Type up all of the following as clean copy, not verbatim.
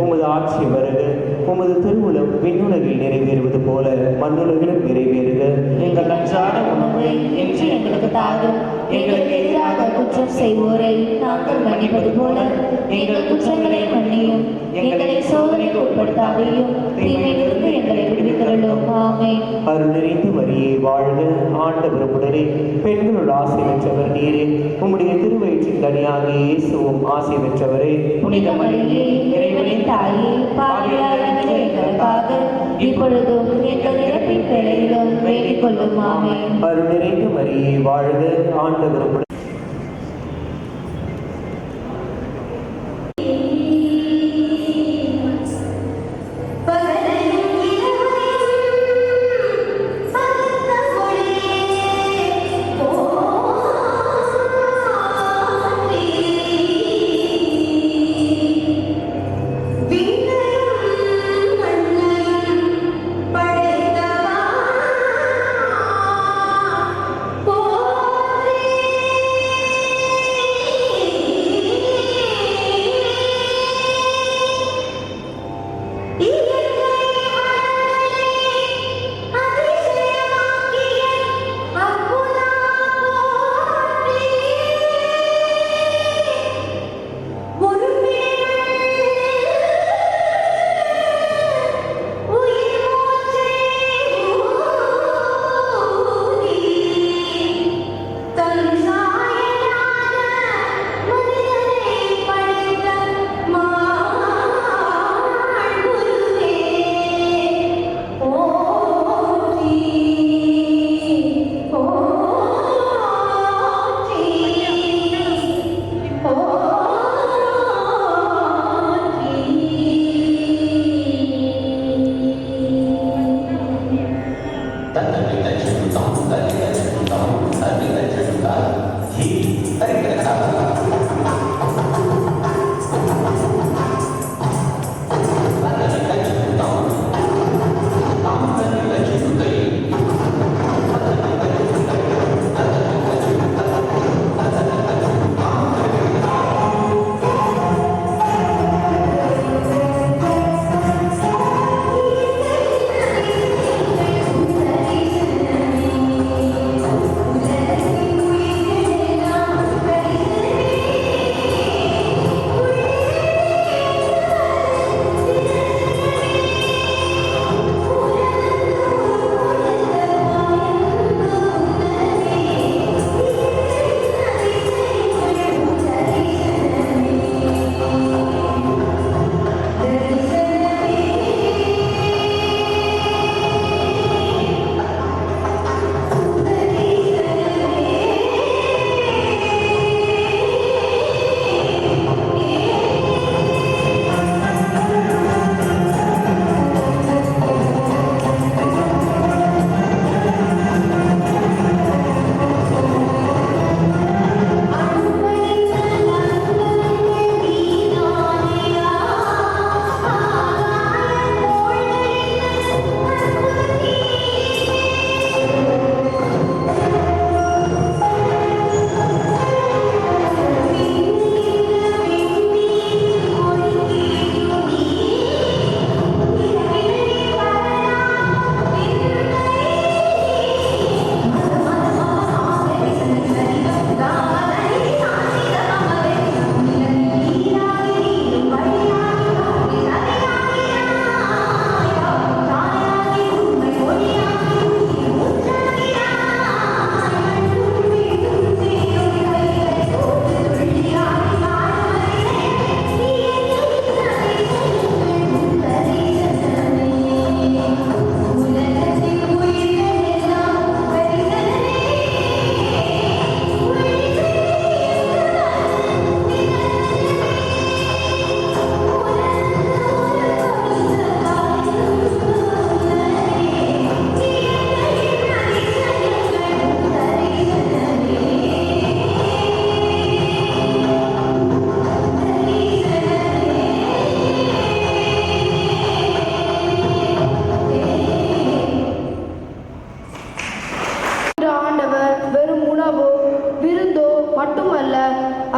உமது ஆட்சி வருக, உமது திருவுளம் விண்ணுலகில் நிறைவேறுவது போல மண்ணுலகிலும் நிறைவேறுக. எங்கள் அன்றாட உணவை இன்று எங்களுக்கு தாரும். எங்களுக்கு எதிராக குற்றம் செய்வோரை நாங்கள் மன்னிப்பது போல எங்கள் குற்றங்களை மன்னியும். எங்களை சோதனைக்கு உட்படுத்தாதையும் தீமையிலிருந்து எங்களை விடுவித்தருளும். ஆமென். அருள் நிறைந்த மரியே வாழ்க, ஆண்டவர் உடனே பெண்களுள் ஆசை பெற்றவர் நீரே. உம்முடைய திருவயிற்றின் கனியாகிய இயேசுவும் ஆசை பெற்றவரே. புனித மரியே, இறைவனின் தாயே, பாவிகளாகிய எங்களுக்காக இப்பொழுதும் எங்கள் இறப்பின் வேளையிலும் வேண்டிக் கொள்ளும். ஆமென். அருள் நிறைந்த மரியே வாழ்க, ஆண்டவர் உடனே போற்றி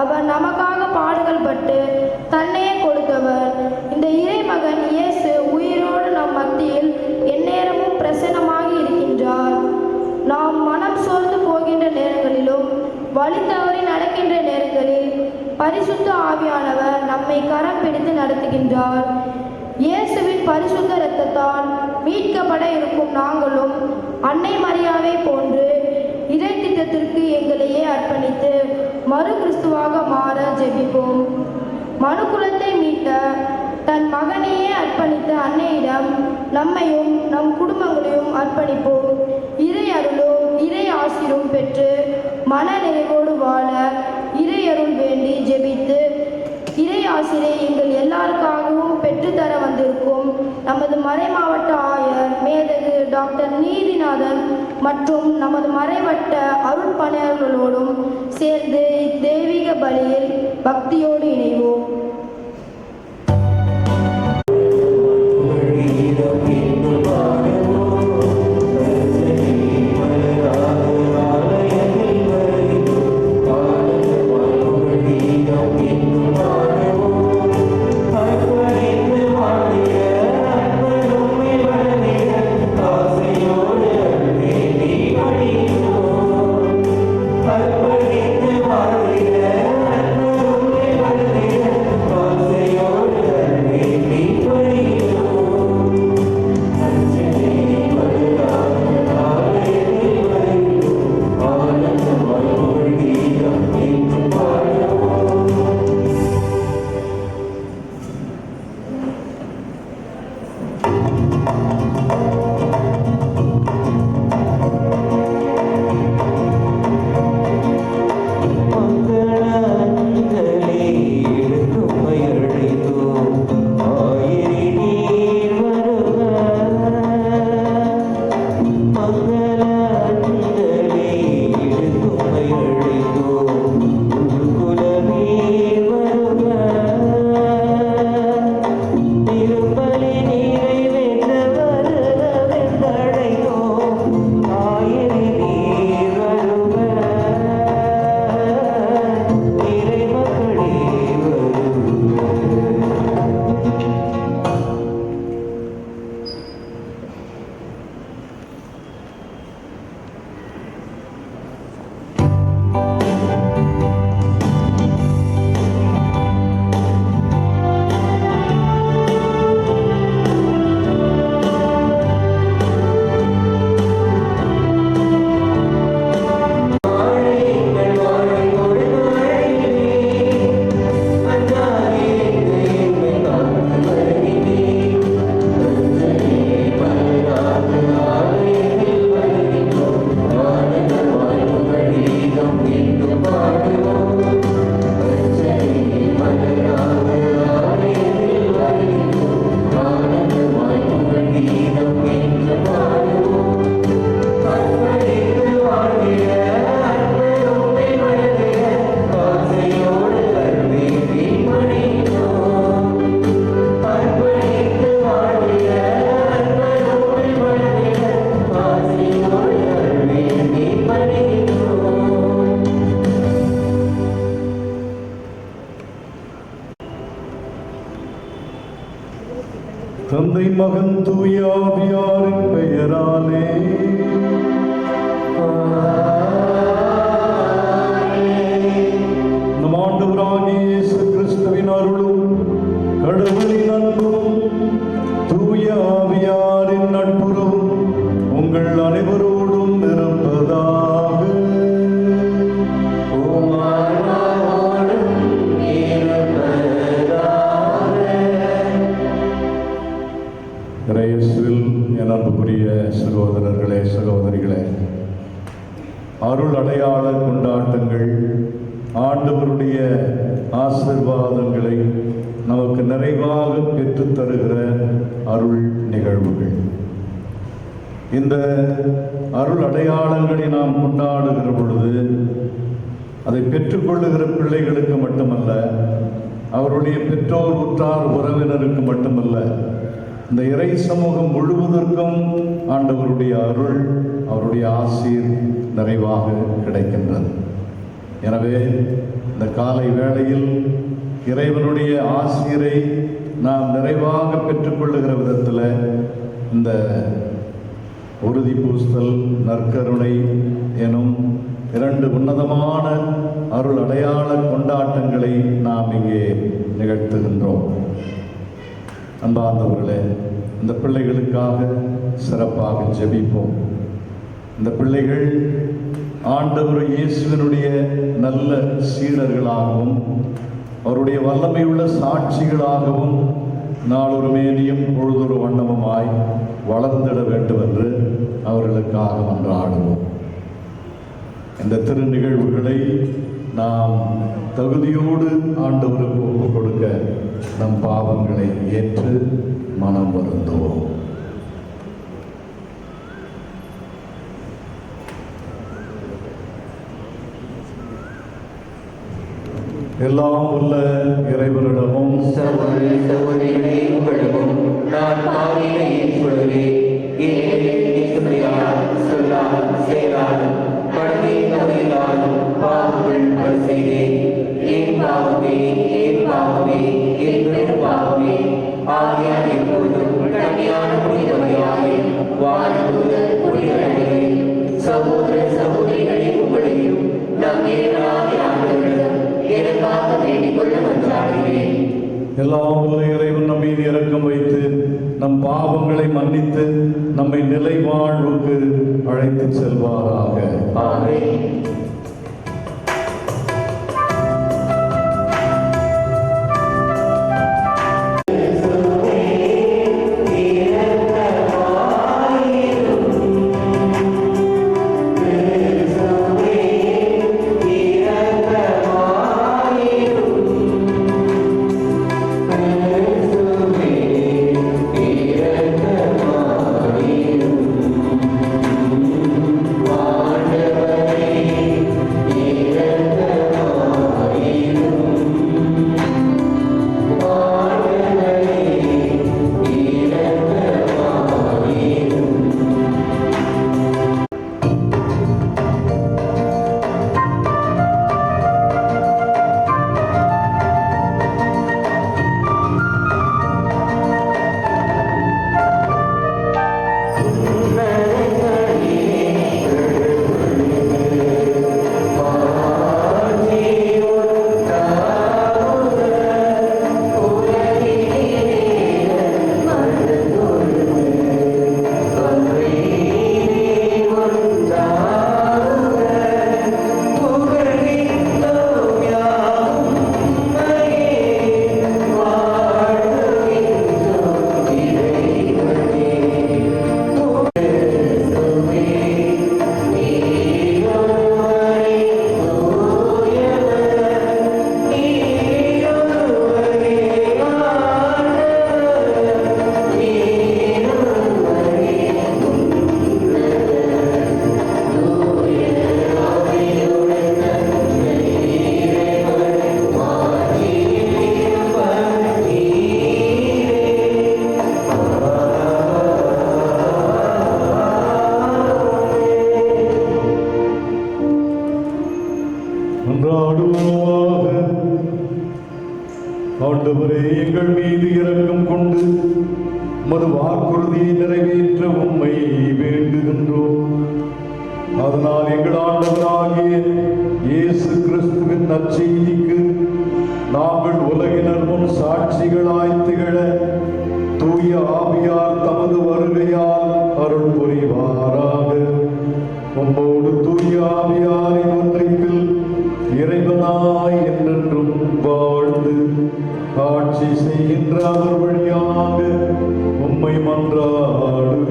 அவர் நமக்காக பாடுகள் பட்டு தன்னையே கொடுத்தவர். இந்த இறைமகன் இயேசு உயிரோடு நம் மத்தியில் எந்நேரமும் பிரசன்னமாகி இருக்கின்றார். நாம் மனம் சோர்ந்து போகின்ற நேரங்களிலும் வழி தவறி நடக்கின்ற நேரங்களில் பரிசுத்த ஆவியானவர் நம்மை கரம் பிடித்து நடத்துகின்றார். இயேசுவின் பரிசுத்த இரத்தத்தால் மீட்கப்பட இருக்கும் நாங்களும் அன்னை மரியாவை போன்று இறை திட்டத்திற்கு எங்களையே அர்ப்பணித்து மறு கிறிஸ்துவாக மாற ஜெபிப்போம். மனுக்குலத்தை மீட்ட தன் மகனையே அர்ப்பணித்த அன்னையிடம் நம்மையும் நம் குடும்பங்களையும் அர்ப்பணிப்போம். இறை அருளும் இறை ஆசிரும் பெற்று மன நிறைவோடு வாழ இறை அருள் வேண்டி ஜெபித்து இறை ஆசிரை எங்கள் எல்லாருக்காகவும் பெற்றுத்தர வந்திருக்கும் நமது மறைமாவட்ட ஆயர் மேதகு டாக்டர் நீதிநாதன் மற்றும் நமது மறைவட்ட அருள் பணியாளர்களோடும் சேர்ந்து இத்தெய்வீக பலியில் பக்தியோடு இணைவோம். தந்தை மகன் தூய ஆவியாரின் பெயராலே நம் ஆண்டவராகிய இயேசு கிறிஸ்துவின் அருளும் கடவுளின் அன்பும் தூய ஆவியாரின் நட்புறவும் உங்கள் அனைவரோடும் இருப்பதாக. இயேசுவில் என் அன்புக்குரிய சகோதரர்களே சகோதரிகளே, அருள் அடையாள கொண்டாட்டங்கள் ஆண்டவருடைய ஆசீர்வாதங்களை நமக்கு நிறைவாக பெற்றுத் தருகிற அருள் நிகழ்வுகள். இந்த அருள் அடையாளங்களை நாம் கொண்டாடுகிற பொழுது அதை பெற்றுக்கொள்ளுகிற பிள்ளைகளுக்கு மட்டுமல்ல, அவருடைய பெற்றோர் உற்றார் உறவினருக்கு மட்டுமல்ல, இந்த இறை சமூகம் முழுவதற்கும் ஆண்டவருடைய அருள், அவருடைய ஆசீர் நிறைவாக கிடைக்கின்றது. எனவே இந்த காலை வேளையில் இறைவனுடைய ஆசிரை நாம் நிறைவாக பெற்றுக்கொள்ளுகிற விதத்தில் இந்த உறுதி பூசுதல் நற்கருணை எனும் 2 உன்னதமான அருள் அடையாள கொண்டாட்டங்களை நாம் இங்கே நிகழ்த்துகின்றோம். அன்பார்ந்தவர்களே, இந்த பிள்ளைகளுக்காக சிறப்பாக ஜெபிப்போம். இந்த பிள்ளைகள் ஆண்டவர் இயேசுவினுடைய நல்ல சீடர்களாகவும் அவருடைய வல்லமையுள்ள சாட்சிகளாகவும் நாளொரு மேனியும் பொழுதொரு வண்ணமுமாய் வளர்ந்திட வேண்டும் என்று அவர்களுக்காக மன்றாடுவோம். இந்த திரு நிகழ்வுகளை நாம் தகுதியோடு ஆண்டவருக்கு ஒப்புக் கொடுக்க நம் பாவங்களை ஏற்று மனம் வருந்துவோம். எல்லாம் உள்ள இறைவனிடமும் சகோதர சகோதரிகளே, உங்களிடமும் நான் பாவிகளை ஏற்றுக்கொள்கிறேன். சொல்லால் செயலாலும் கடமை தவறினாலும் பாவங்கள் பல செய்தேன். என் பாவமே என் பாவமே என் பெரும் பாவமே. ஆகியால் எப்பொழுதும் கன்னியான புனிதமையாகி வாழ்வது புனிதர்களே. சகோதர சகோதரிகளே, உங்களையும் நம் தேவனாகிய ஆண்டவரிடம் எனக்காக வேண்டிக் கொள்ள மன்றாடுகிறேன். எல்லாம் உள்ள இறைவன் நம் மீது இரக்கம் வைத்து நம் பாவங்களை மன்னித்து நம்மை நிலை வாழ்வுக்கு அழைத்து செல்வாராக. ஆமென். ஆண்டவரே, எங்கள் மீது இரக்கம் கொண்டு உமது வாக்குறுதியை நிறைவேற்ற உம்மை வேண்டுகின்றோம். அதனால் எங்கள் ஆண்டவராகிய இயேசு கிறிஸ்துவின் நற்செய்திக்கு நாங்கள் உலகினர் முன் சாட்சிகளாய் திகழ தூய ஆவியார் தமது வருகையால் அருள் புரிவாராக. உம்மோடு தூய ஆவியாரின் ஒன்றைப்பில் இறைவனாய் என்றென்றும் வாழ்ந்து ஆட்சி செய்கின்ற அவர் வழியாக உம்மை மன்றாடுகின்றோம்.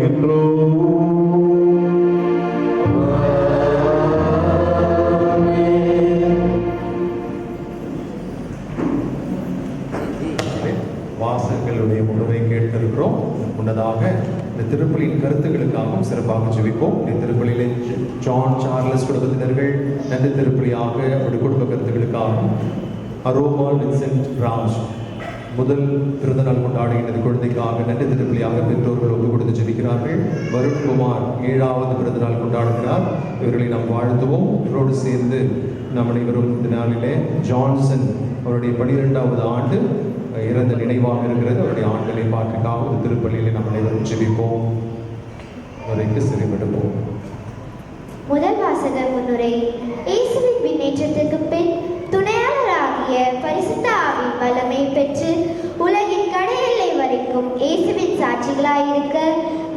வாசகங்களுடைய முழுமை கேட்டிருக்கிறோம். முன்னதாக இந்த திருப்பலியின் கருத்துக்களுக்காகவும் சிறப்பாக ஜெபிப்போம். இந்த திருப்பலியிலே ஜான் சார்லஸ் குடும்பத்தினர்கள் நன்றி திருப்பலியாக அவருடைய குடும்ப கருத்துக்களுக்காகவும், அரோமா வின்சென்ட் ராஜ் முதல் பிறந்தநாள் கொண்டாடுகின்ற குழந்தைக்காக நன்றி திருப்பலியாக பெற்றோர்கள் ஒப்பு கொடுத்து ஜெபிக்கிறார்கள். வருண்குமார் 7வது பிறந்தநாள் கொண்டாடுகிறார். இவர்களை நாம் வாழ்த்துவோம். இவரோடு சேர்ந்து நம் அனைவரும் இந்த நாளிலே ஜான்சன் அவருடைய 12வது ஆண்டு இறந்த நினைவாக இருக்கிறது. அவருடைய ஆண்களை பார்க்கக்காக ஒரு திருப்பலியிலே நாம் அனைவரும் ஜெபிப்போம். வரைக்கு சிறுவிடுவோம். முதல் வாசக முன்னுரை. இயேசுவின் விண்ணேற்றத்திற்கு பின் துணையாளராகிய பரிசுத்த ஆவியின் வல்லமை பெற்று உலகின் கடையெல்லை வரைக்கும் இயேசுவின் சாட்சிகளாயிருக்க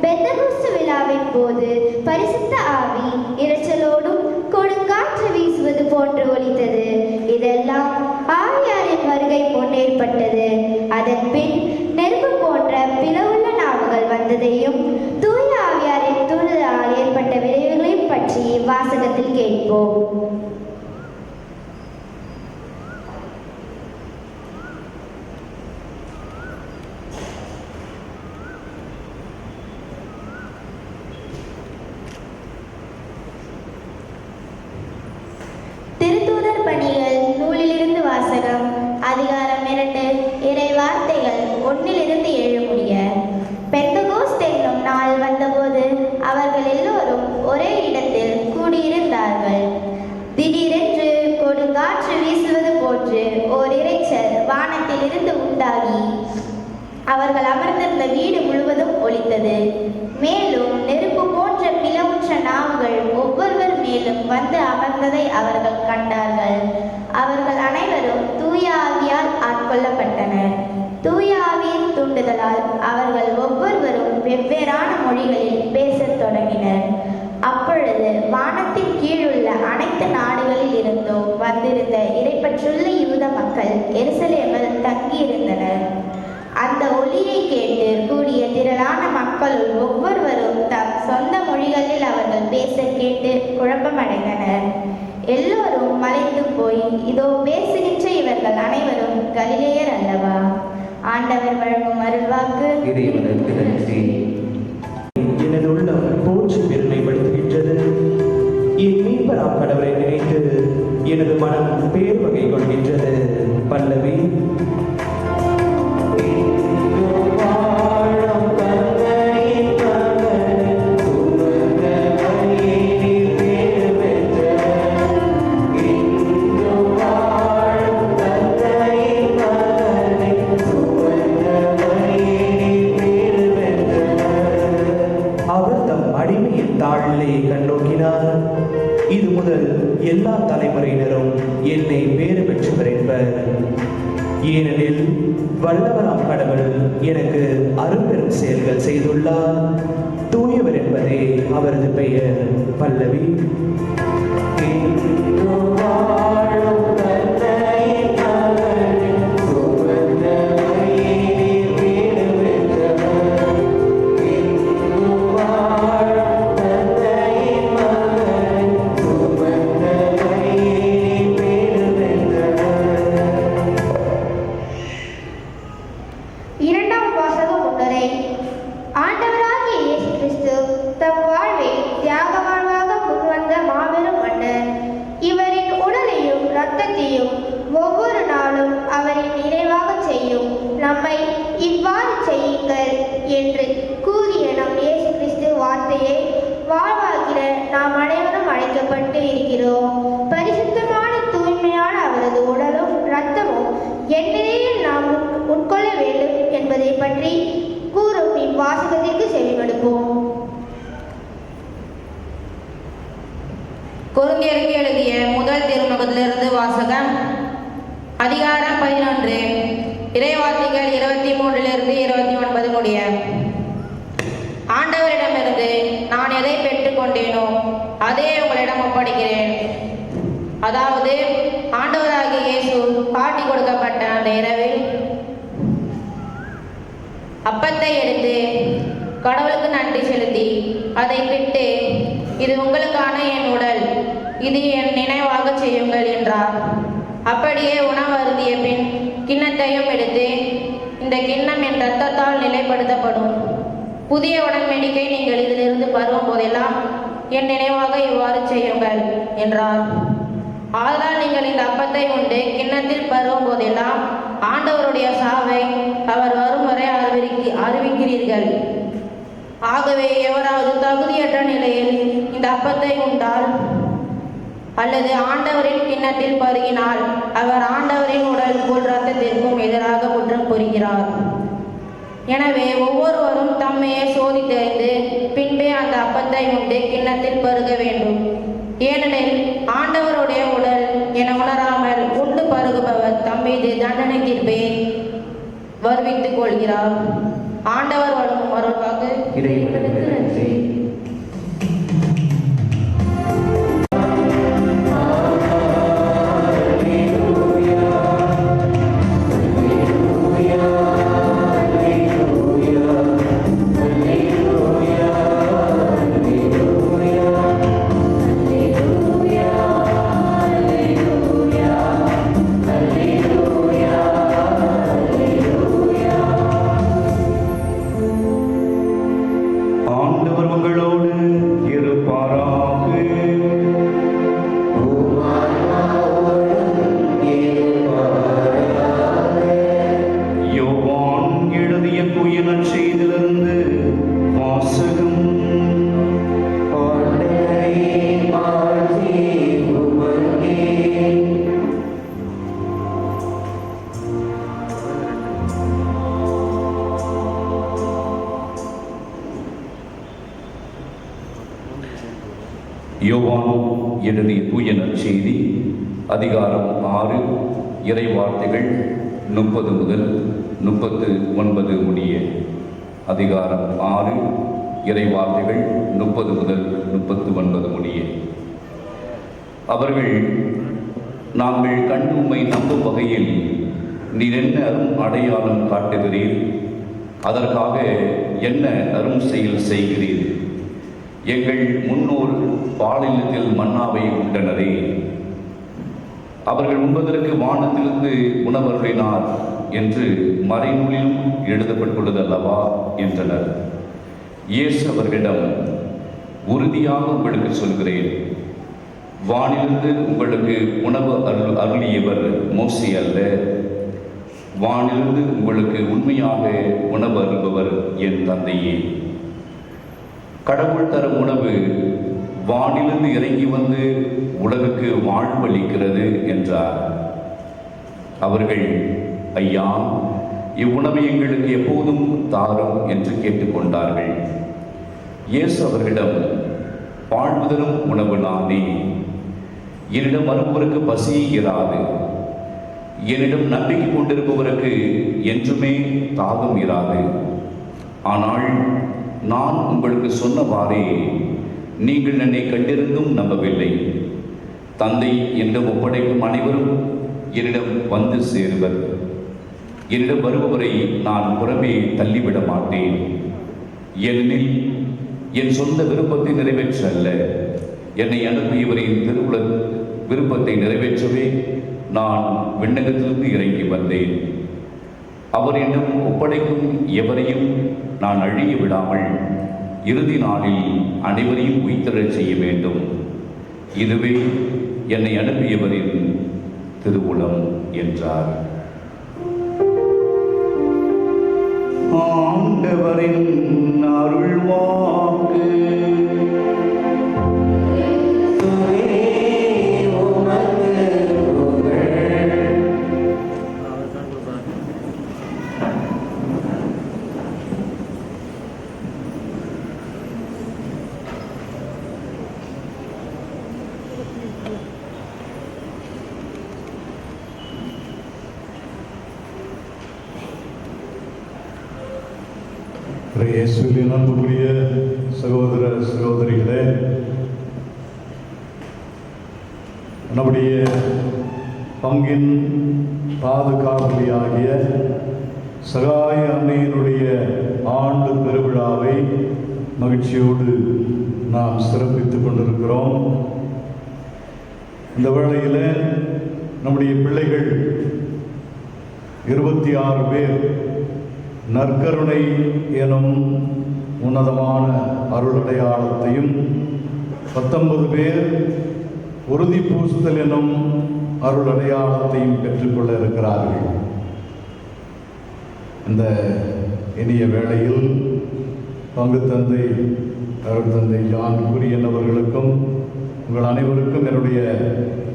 பெந்தகோஸ்து விழாவின் போது பரிசுத்த ஆவி இரைச்சலோடும் கொடுங்காற்று வீசுவது போன்று ஒலித்தது. இதெல்லாம் ஆவியாரின் வருகை முன் ஏற்பட்டது. அதன் பின் நெருப்பு போன்ற பிளவுள்ள நாவுகள் வந்ததையும் தூய ஆவியாரின் தூண்டுதலால் ஏற்பட்ட விளைவுகளையும் பற்றி வாசகத்தில் கேட்போம். திருத்தூதர் பணிகள் நூலிலிருந்து வாசகம். அதிகாரம் 2. இறை வார்த்தைகள் 1-7 முடிய. பெந்தகோஸ்து என்னும் நாள் வந்தபோது அவர்கள் எல்லோரும் ஒரே இடத்தில் கூடியிருந்தார்கள். திடீரென்று கொடுங்காற்று வீசுவது போன்று ஓர் இரைச்சல் வானத்திலிருந்து உண்டாகி அவர்கள் அமர்ந்திருந்த வீடு முழுவதும் ஒலித்தது. மேலும் நெருப்பு போன்ற பிளவுற்ற நாவுகள் ஒவ்வொருவர் மேலும் வந்து அமர்ந்ததை அவர்கள் கண்டார்கள். அவர்கள் அனைவரும் தூய ஆவியால் ஆட்கொள்ளப்பட்டனர். தூய ஆவியின் தூண்டுதலால் அவர்கள் ஒவ்வொருவரும் வெவ்வேறான மொழிகளில் பேசத் தொடங்கினர். அப்பொழுது வானத்தின் கீழுள்ள அனைத்து நாடுகளில் இருந்தும் வந்திருந்த இறைப்பற்றுள்ள யூத மக்கள் எருசலேமில் தங்கியிருந்தனர். அந்த ஒலியை கேட்டு கூடிய திரளான மக்களுள் ஒவ்வொருவரும் தம் சொந்த மொழிகளில் அவர்கள் பேச கேட்டு குழப்பமடைந்தனர். எல்லோரும் மலைத்து போய், இதோ பேசுகின்ற இவர்கள் அனைவரும் கலிலேயர் அல்லவா? ஆண்டவர் வழங்கும் அருள்வாக்கு. எனது உள்ளம் போற்றி பெருமைப்படுத்துகின்றது. என் மீட்பராம் கடவுளை நினைத்து எனது மனம் பேர் வகை கொள்கின்றது. பல்லவி. கண்ணோக்கினார். இது முதல் எல்லா தலைமுறையினரும் என்னை பேறு பெற்றவர் என்பர். ஏனெனில் வல்லவராம் கடவுள் எனக்கு அரும்பெரும் செயல்கள் செய்துள்ளார். தூயவர் என்பதே அவரது பெயர். பல்லவி. ஒவ்வொரு நாளும் அவரின் நினைவாக செய்யும். நம்மை இவ்வாறு செய்யுங்கள் என்று கூறிய நம் இயேசு கிறிஸ்து வார்த்தையை வாழ்வாக்கிற நாம் அனைவரும் அழைக்கப்பட்டு இருக்கிறோம். பரிசுத்தமான தூய்மையான அவரது உடலும் இரத்தமும் எந்நிலையில் நாம் உட்கொள்ள வேண்டும் என்பதை பற்றி கூறும் இவ்வாசகத்திற்கு செவிமடுப்போம். கொரிந்தியருக்கு எழுதிய முதல் திருமுகத்திலிருந்து வாசகம். அதிகாரம் 11. இறைவார்த்தைகள் 23-29 முடிய. ஆண்டவரிடமிருந்து நான் எதை பெற்றுக் கொண்டேனோ அதே உங்களிடம் ஒப்படைக்கிறேன். அதாவது ஆண்டவராகிய இயேசு காட்டி கொடுக்கப்பட்ட அந்த இரவில் அப்பத்தை எடுத்து கடவுளுக்கு நன்றி செலுத்தி அதை பிட்டு, இது உங்களுக்கான என் உடல், இது என் நினைவாக செய்யுங்கள் என்றார். அப்படியே உணவு அருந்திய பின் கிண்ணத்தையும் எடுத்து, இந்த கிண்ணம் என் இரத்தத்தால் நிலைப்படுத்தப்படும் புதிய உடன்படிக்கை, நீங்கள் இதிலிருந்து பருகும் போதெல்லாம் என் நினைவாக இவ்வாறு செய்யுங்கள் என்றார். ஆதலால் நீங்கள் இந்த அப்பத்தை உண்டு கிண்ணத்தில் பருகும் போதெல்லாம் ஆண்டவருடைய சாவை அவர் வரும் வரை அறிவிக்கிறீர்கள். ஆகவே எவராவது தகுதியற்ற நிலையில் இந்த அப்பத்தை உண்டால் அல்லது ஆண்டவரின் கிண்ணத்தில் பருகினால் அவர் ஆண்டவரின் உடலுக்குள் இரத்தத்திற்கும் எதிராக குற்றம் புரிகிறார். எனவே ஒவ்வொருவரும் தம்மையே சோதித்தறிந்து பின்பே அந்த அப்பத்தை உண்டு கிண்ணத்தில் பருக வேண்டும். ஏனெனில் ஆண்டவருடைய உடல் என உணராமல் உண்டு பருகுபவர் தம் மீது தண்டனை தீர்ப்பை வருவித்துக் கொள்கிறார். ஆண்டவர் வழங்கும் அருள்வாக்கு. இறைவனுக்கு நன்றி. யோவான் எழுதிய தூய நற்செய்தி அதிகாரம் 6 இறை வார்த்தைகள் 30 முதல் 39 முடிய. அதிகாரம் 6 இறை வார்த்தைகள் 30 முதல் 39 முடிய. அவர்கள், நாங்கள் கண்டு உம்மை நம்பும் வகையில் நீர் என்ன அரும் அடையாளம் காட்டுகிறீர்? அதற்காக என்ன அரும் செயல் செய்கிறீர்? எங்கள் முன்னோர் பாலினத்தில் மன்னாவை உண்டனரே. அவர்கள் உண்பதற்கு வானத்திலிருந்து உணவருளினார் என்று மறைநூலிலும் எழுதப்பட்டுள்ளது அல்லவா என்றனர். இயேசு அவர்களிடம், உறுதியாக உங்களுக்கு சொல்கிறேன், வானிலிருந்து உங்களுக்கு உணவு அருளியவர் மோசே அல்ல, வானிலிருந்து உங்களுக்கு உண்மையாக உணவு அருள்பவர் என் தந்தையே. கடவுள் தரும் உணவு வானிலிருந்து இறங்கி வந்து உலகுக்கு வாழ்வளிக்கிறது என்றார். அவர்கள், ஐயா, இவ்வுணவை எங்களுக்கு எப்போதும் தாரும் என்று கேட்டுக்கொண்டார்கள். இயேசு அவர்களிடம், வாழ்வு தரும் உணவு நானே. என்னிடம் வருபவருக்கு பசி இராது, என்னிடம் நம்பிக்கை கொண்டிருப்பவருக்கு என்றுமே தாகம் இராது. ஆனால் நான் உங்களுக்கு சொன்னவாறே நீங்கள் என்னை கண்டிருந்தும் நம்பவில்லை. தந்தை என்னிடம் ஒப்படைக்கும் அனைவரும் என்னிடம் வந்து சேருவர். என்னிடம் வருபவரை நான் புறமே தள்ளிவிட மாட்டேன். ஏனெனில் என் சொந்த விருப்பத்தை நிறைவேற்ற அல்ல, என்னை அனுப்பியவரின் திருவுள விருப்பத்தை நிறைவேற்றவே நான் விண்ணகத்திலிருந்து இறங்கி வந்தேன். அவர் என்னிடம் ஒப்படைக்கும் எவரையும் நான் அழிய விடாமல் இறுதி நாளில் அனைவரையும் உயிர்த்தெழச் செய்ய வேண்டும். இதுவே என்னை அனுப்பியவரின் திருவுளம் என்றார். ஆண்டவரின் அருள்வாக்கு. இயேசுவின் அன்புக்குரிய சகோதர சகோதரிகளே, நம்முடைய பங்கின் பாதுகாவலியாகிய சகாய அன்னையினுடைய ஆண்டு பெருவிழாவை மகிழ்ச்சியோடு நாம் சிறப்பித்துக் கொண்டிருக்கிறோம். இந்த வேளையில் நம்முடைய பிள்ளைகள் 26 பேர் நற்கருணை எனும் உன்னதமான அருளடையாளத்தையும், 19 பேர் உறுதி பூசுதல் எனும் அருளடையாளத்தையும் பெற்றுக்கொள்ள இருக்கிறார்கள். இந்த இனிய வேளையில் பங்கு தந்தை அருள் தந்தை ஜான் குரியன் அவர்களுக்கும் உங்கள் அனைவருக்கும் என்னுடைய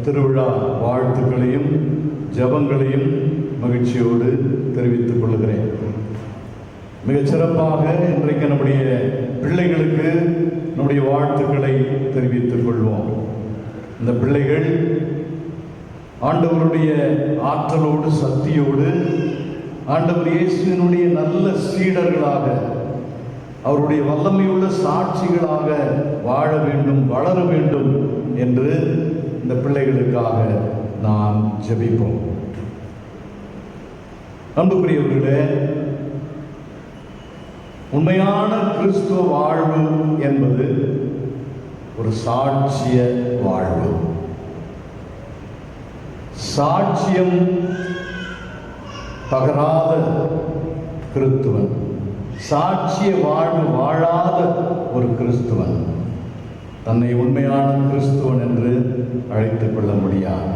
திருவிழா வாழ்த்துக்களையும் ஜெபங்களையும் மகிழ்ச்சியோடு தெரிவித்துக் கொள்கிறேன். மிகச் சிறப்பாக இன்றைக்கு நம்முடைய பிள்ளைகளுக்கு நம்முடைய வாழ்த்துக்களை தெரிவித்துக் கொள்வோம். இந்த பிள்ளைகள் ஆண்டவருடைய ஆற்றலோடு சக்தியோடு ஆண்டவர் இயேசுவினுடைய நல்ல சீடர்களாக அவருடைய வல்லமையுள்ள சாட்சிகளாக வாழ வேண்டும், வளர வேண்டும் என்று இந்த பிள்ளைகளுக்காக நாம் ஜெபிப்போம். அன்புக்குரியவர்களே, உண்மையான கிறிஸ்துவ வாழ்வு என்பது ஒரு சாட்சிய வாழ்வு. சாட்சியம் பகராத கிறிஸ்துவன், சாட்சிய வாழ்வு வாழாத ஒரு கிறிஸ்துவன் தன்னை உண்மையான கிறிஸ்துவன் என்று அழைத்துக் கொள்ள முடியாது.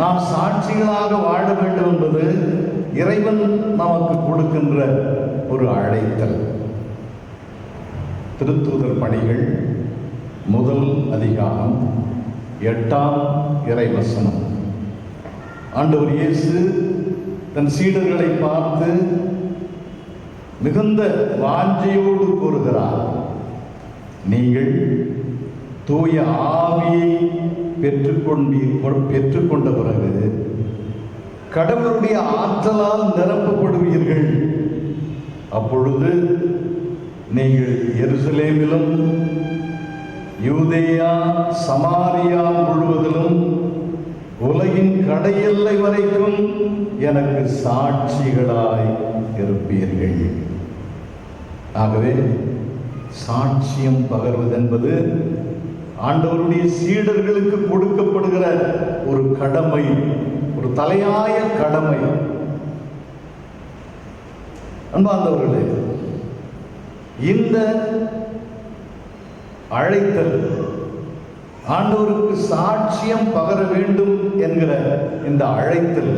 நாம் சாட்சிகளாக வாழ வேண்டும் என்பது இறைவன் நமக்கு கொடுக்கின்ற ஒரு அழைத்தல். திருத்தூதர் பணிகள் 1 அதிகாரம் 8ஆம் இறைவசனம். ஆண்டவர் இயேசு தன் சீடர்களை பார்த்து மிகுந்த வாஞ்சையோடு கூறுகிறார், நீங்கள் தூய ஆவியை பெற்றுக்கொண்ட பிறகு கடவுளுடைய ஆற்றலால் நிரப்பப்படுவீர்கள். அப்பொழுது நீங்கள் எருசலேமிலும் யூதேயா சமாரியா முழுவதிலும் உலகின் கடையெல்லை வரைக்கும் எனக்கு சாட்சிகளாய் இருப்பீர்கள். ஆகவே சாட்சியம் பகர்வது என்பது ஆண்டவருடைய சீடர்களுக்கு கொடுக்கப்படுகிற ஒரு கடமை, ஒரு தலையாய கடமை. அன்பார்ந்தவர்களே, இந்த அழைத்தல் ஆண்டவருக்கு சாட்சியம் பகர வேண்டும் என்கிற இந்த அழைத்தல்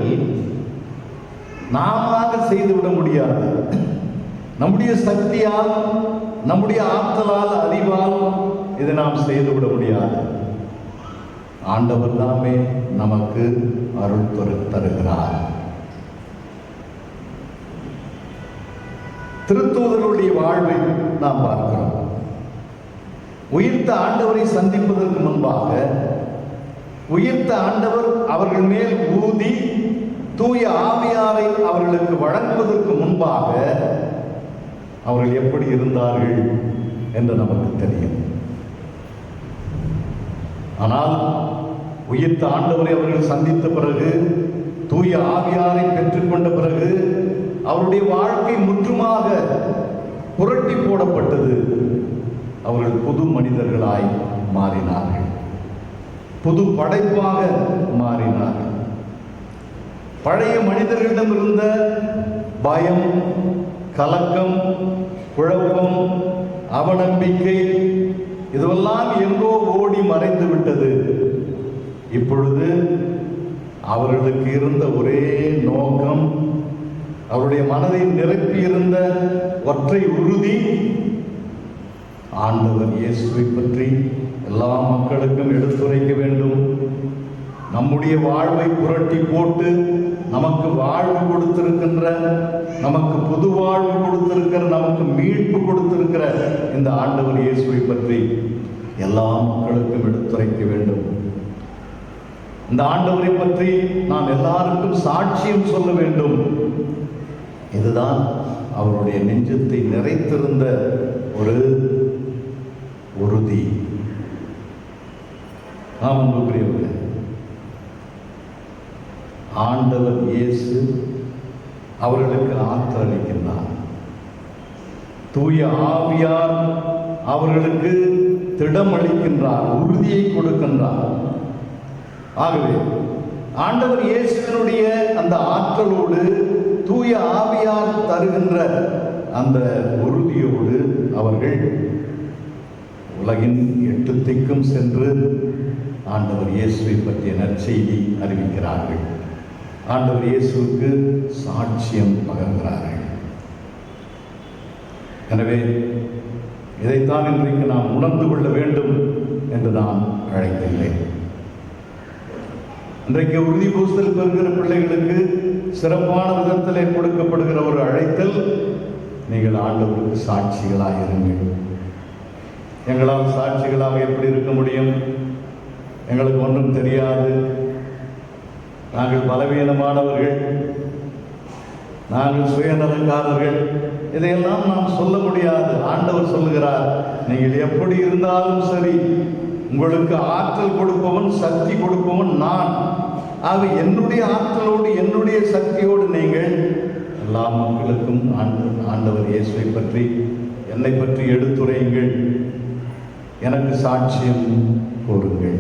நாம செய்துவிட முடியாது. நம்முடைய சக்தியால், நம்முடைய ஆற்றலால், அறிவால் இதை நாம் செய்துவிட முடியாது. ஆண்டவர் தாமே நமக்கு அருள் தருகிறார். திருத்தூதர்களுடைய வாழ்வை நாம் பார்க்கிறோம். உயிர்த்த ஆண்டவரை சந்திப்பதற்கு முன்பாக உயிர்த்த ஆண்டவர் அவர்கள் மேல் ஊதி தூய ஆவியாரை அவர்களுக்கு வழங்குவதற்கு முன்பாக அவர்கள் எப்படி இருந்தார்கள் என்று நமக்கு தெரியும். ஆனால் உயிர்த்த ஆண்டவரை அவர்கள் சந்தித்த பிறகு, தூய ஆவியாரை பெற்றுக்கொண்ட பிறகு அவருடைய வாழ்க்கை முற்றுமாக புரட்டி போடப்பட்டது. அவர்கள் புது மனிதர்களாய் மாறினார்கள், புது படைப்பாக மாறினார்கள். பழைய மனிதர்களிடம் இருந்த பயம், கலக்கம், குழப்பம், அவநம்பிக்கை இதுவெல்லாம் எங்கோ ஓடி மறைந்து விட்டது. இப்பொழுது அவர்களுக்கு இருந்த ஒரே நோக்கம், அவருடைய மனதை நிரப்பி இருந்த ஒற்றை உறுதி, ஆண்டவர் இயேசுவை பற்றி எல்லா மக்களுக்கும் எடுத்துரைக்க வேண்டும். நம்முடைய வாழ்வை புரட்டி போட்டு நமக்கு வாழ்வு கொடுத்திருக்கின்ற, நமக்கு புது வாழ்வு கொடுத்திருக்கிற, நமக்கு மீட்பு கொடுத்திருக்கிற இந்த ஆண்டவர் இயேசுவை பற்றி எல்லா மக்களுக்கும் எடுத்துரைக்க வேண்டும். இந்த ஆண்டவரை பற்றி நாம் எல்லாருக்கும் சாட்சியம் சொல்ல வேண்டும். இதுதான் அவருடைய நெஞ்சத்தை நிறைத்திருந்த ஒரு உறுதி. அன்புக்குரியவர்களே, ஆண்டவர் இயேசு அவர்களுக்கு ஆற்றல் அளிக்கின்றார். தூய ஆவியார் அவர்களுக்கு திடம் அளிக்கின்றார், உறுதியை கொடுக்கின்றார். ஆகவே ஆண்டவர் இயேசுவினுடைய அந்த ஆற்றலோடு தூய ஆவியார் தருகின்ற அந்த உறுதியோடு அவர்கள் உலகின் 8 திக்கும் சென்று ஆண்டவர் இயேசுவை பற்றிய நற்செய்தி அறிவிக்கிறார்கள். ஆண்டவர் இயேசுவுக்கு சாட்சியம் பகர்கிறார்கள். எனவே இதைத்தான் இன்றைக்கு நாம் உணர்ந்து கொள்ள வேண்டும் என்று நான் அழைத்துள்ளேன். இன்றைக்கு உறுதி பூசல் பெறுகிற பிள்ளைகளுக்கு சிறப்பான விதத்தில் கொடுக்கப்படுகிற ஒரு அழைத்தல், நீங்கள் ஆண்டவருக்கு சாட்சிகளாக இருங்கள். எங்களால் சாட்சிகளாக எப்படி இருக்க முடியும்? எங்களுக்கு ஒன்றும் தெரியாது, நாங்கள் பலவீனமானவர்கள், நாங்கள் சுயநலக்காரர்கள், இதையெல்லாம் நாம் சொல்ல முடியாது. ஆண்டவர் சொல்லுகிறார், நீங்கள் எப்படி இருந்தாலும் சரி, உங்களுக்கு ஆற்றல் கொடுப்பவன், சக்தி கொடுப்பவன் நான். ஆக என்னுடைய ஆற்றலோடு என்னுடைய சக்தியோடு நீங்கள் எல்லா மக்களுக்கும் ஆண்டவர் இயேசுவை பற்றி, என்னை பற்றி எடுத்துரையுங்கள், எனக்கு சாட்சியம் கூறுங்கள்.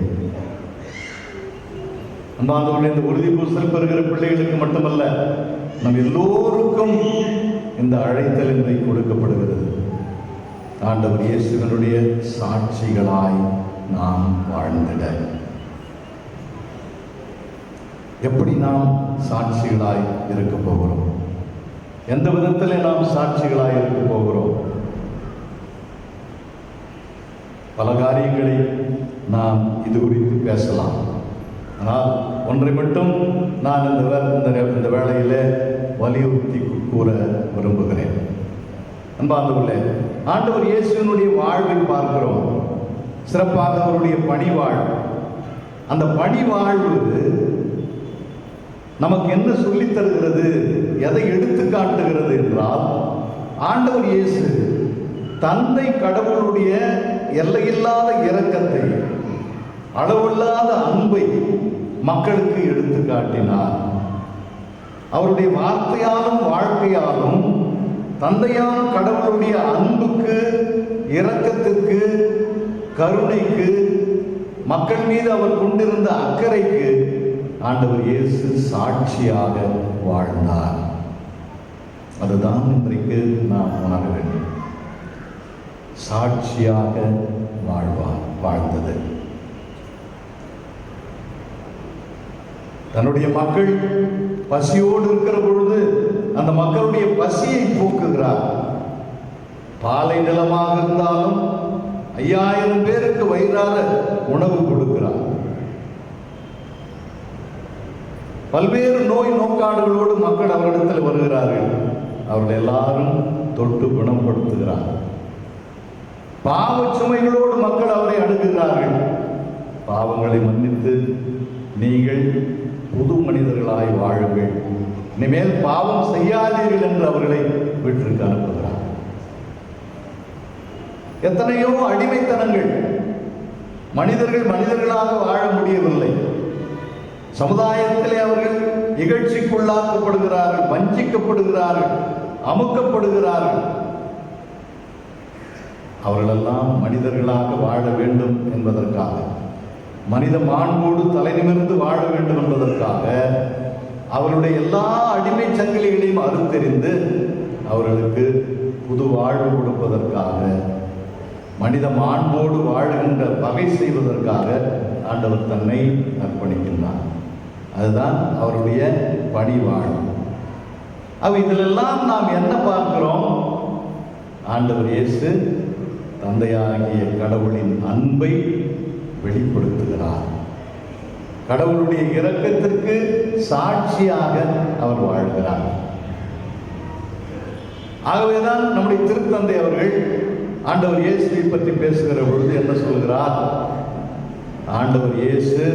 அன்பார்ந்தவர்களே, இந்த உறுதி பூசல் பெறுகிற பிள்ளைகளுக்கு மட்டுமல்ல, நம் எல்லோருக்கும் இந்த அழைத்தல் இன்றைக்கு கொடுக்கப்படுகிறது. ஆண்டவர் இயேசுவினுடைய சாட்சிகளாய் நாம் வாழ்ந்திட. எப்படி நாம் சாட்சிகளாய் இருக்க போகிறோம்? எந்த விதத்தில் நாம் சாட்சிகளாய் இருக்க போகிறோம்? பல காரியங்களை நாம் இது குறித்து பேசலாம். ஆனால் ஒன்றை மட்டும் நான் இந்த வேளையில் வலியுறுத்தி கூற விரும்புகிறேன். அன்பார்ந்தவர்களே, ஆண்டவர் இயேசுவினுடைய வாழ்வை பார்க்கிறோம். சிறப்பாக அவருடைய பணிவாழ்வு. அந்த பணிவாழ்வு நமக்கு என்ன சொல்லித் தருகிறது, எதை எடுத்து காட்டுகிறது என்றால், ஆண்டவர் இயேசு தந்தை கடவுளுடைய எல்லையில்லாத இரக்கத்தை, அளவில்லாத அன்பை மக்களுக்கு எடுத்து காட்டினார். அவருடைய வார்த்தையாலும் வாழ்க்கையாலும் தந்தையாம் கடவுளுடைய அன்புக்கு, இரக்கத்துக்கு, கருணைக்கு, மக்கள் மீது அவர் கொண்டிருந்த அக்கறைக்கு ஆண்டவர் இயேசு சாட்சியாக வாழ்ந்தார். அதுதான் இன்றைக்கு நாம் உணர வேண்டும். சாட்சியாக வாழ்ந்தது. தன்னுடைய மக்கள் பசியோடு இருக்கிற பொழுது அந்த மக்களுடைய பசியை போக்குகிறார். பாலை நிலமாக இருந்தாலும் 5000 பேருக்கு வயிறார உணவு கொடுக்கிறார். பல்வேறு நோய் நோக்காடுகளோடு மக்கள் அவரிடத்தில் வருகிறார்கள். அவர்கள் எல்லாரும் தொட்டு குணப்படுத்துகிறார். பாவ சுமைகளோடு மக்கள் அவரை அணுகுகிறார்கள். பாவங்களை மன்னித்து நீங்கள் புது மனிதர்களாய் வாழுங்கள், இனிமேல் பாவம் செய்யாதீர்கள் என்று அவர்களை வீட்டிற்கு அனுப்புகிறார். எத்தனையோ அடிமைத்தனங்கள், மனிதர்களாக வாழ முடியவில்லை. சமுதாயத்திலே அவர்கள் இகழ்ச்சிக்குள்ளாக்கப்படுகிறார்கள், வஞ்சிக்கப்படுகிறார்கள், அமுக்கப்படுகிறார்கள். அவர்களெல்லாம் மனிதர்களாக வாழ வேண்டும் என்பதற்காக, மனித மாண்போடு தலை நிமிர்ந்து வாழ வேண்டும் என்பதற்காக அவருடைய எல்லா அடிமை சங்கிலிகளையும் அறுத்தெறிந்து அவர்களுக்கு புது வாழ்வு கொடுப்பதற்காக, மனித மாண்போடு வாழுகின்ற வகை செய்வதற்காக ஆண்டவர் தன்னை அர்ப்பணிக்கின்றார். அதுதான் அவருடைய பணிவாழ்வு. இதிலெல்லாம் நாம் என்ன பார்க்கிறோம்? ஆண்டவர் இயேசு தந்தையாகிய கடவுளின் அன்பை வெளிப்படுத்துகிறார். கடவுளுடைய இரக்கத்திற்கு சாட்சியாக அவர் வாழ்கிறார். ஆகவேதான் நம்முடைய திருத்தந்தை அவர்கள் ஆண்டவர் இயேசுவை பற்றி பேசுகிற பொழுது என்ன சொல்கிறார்? ஆண்டவர் இயேசு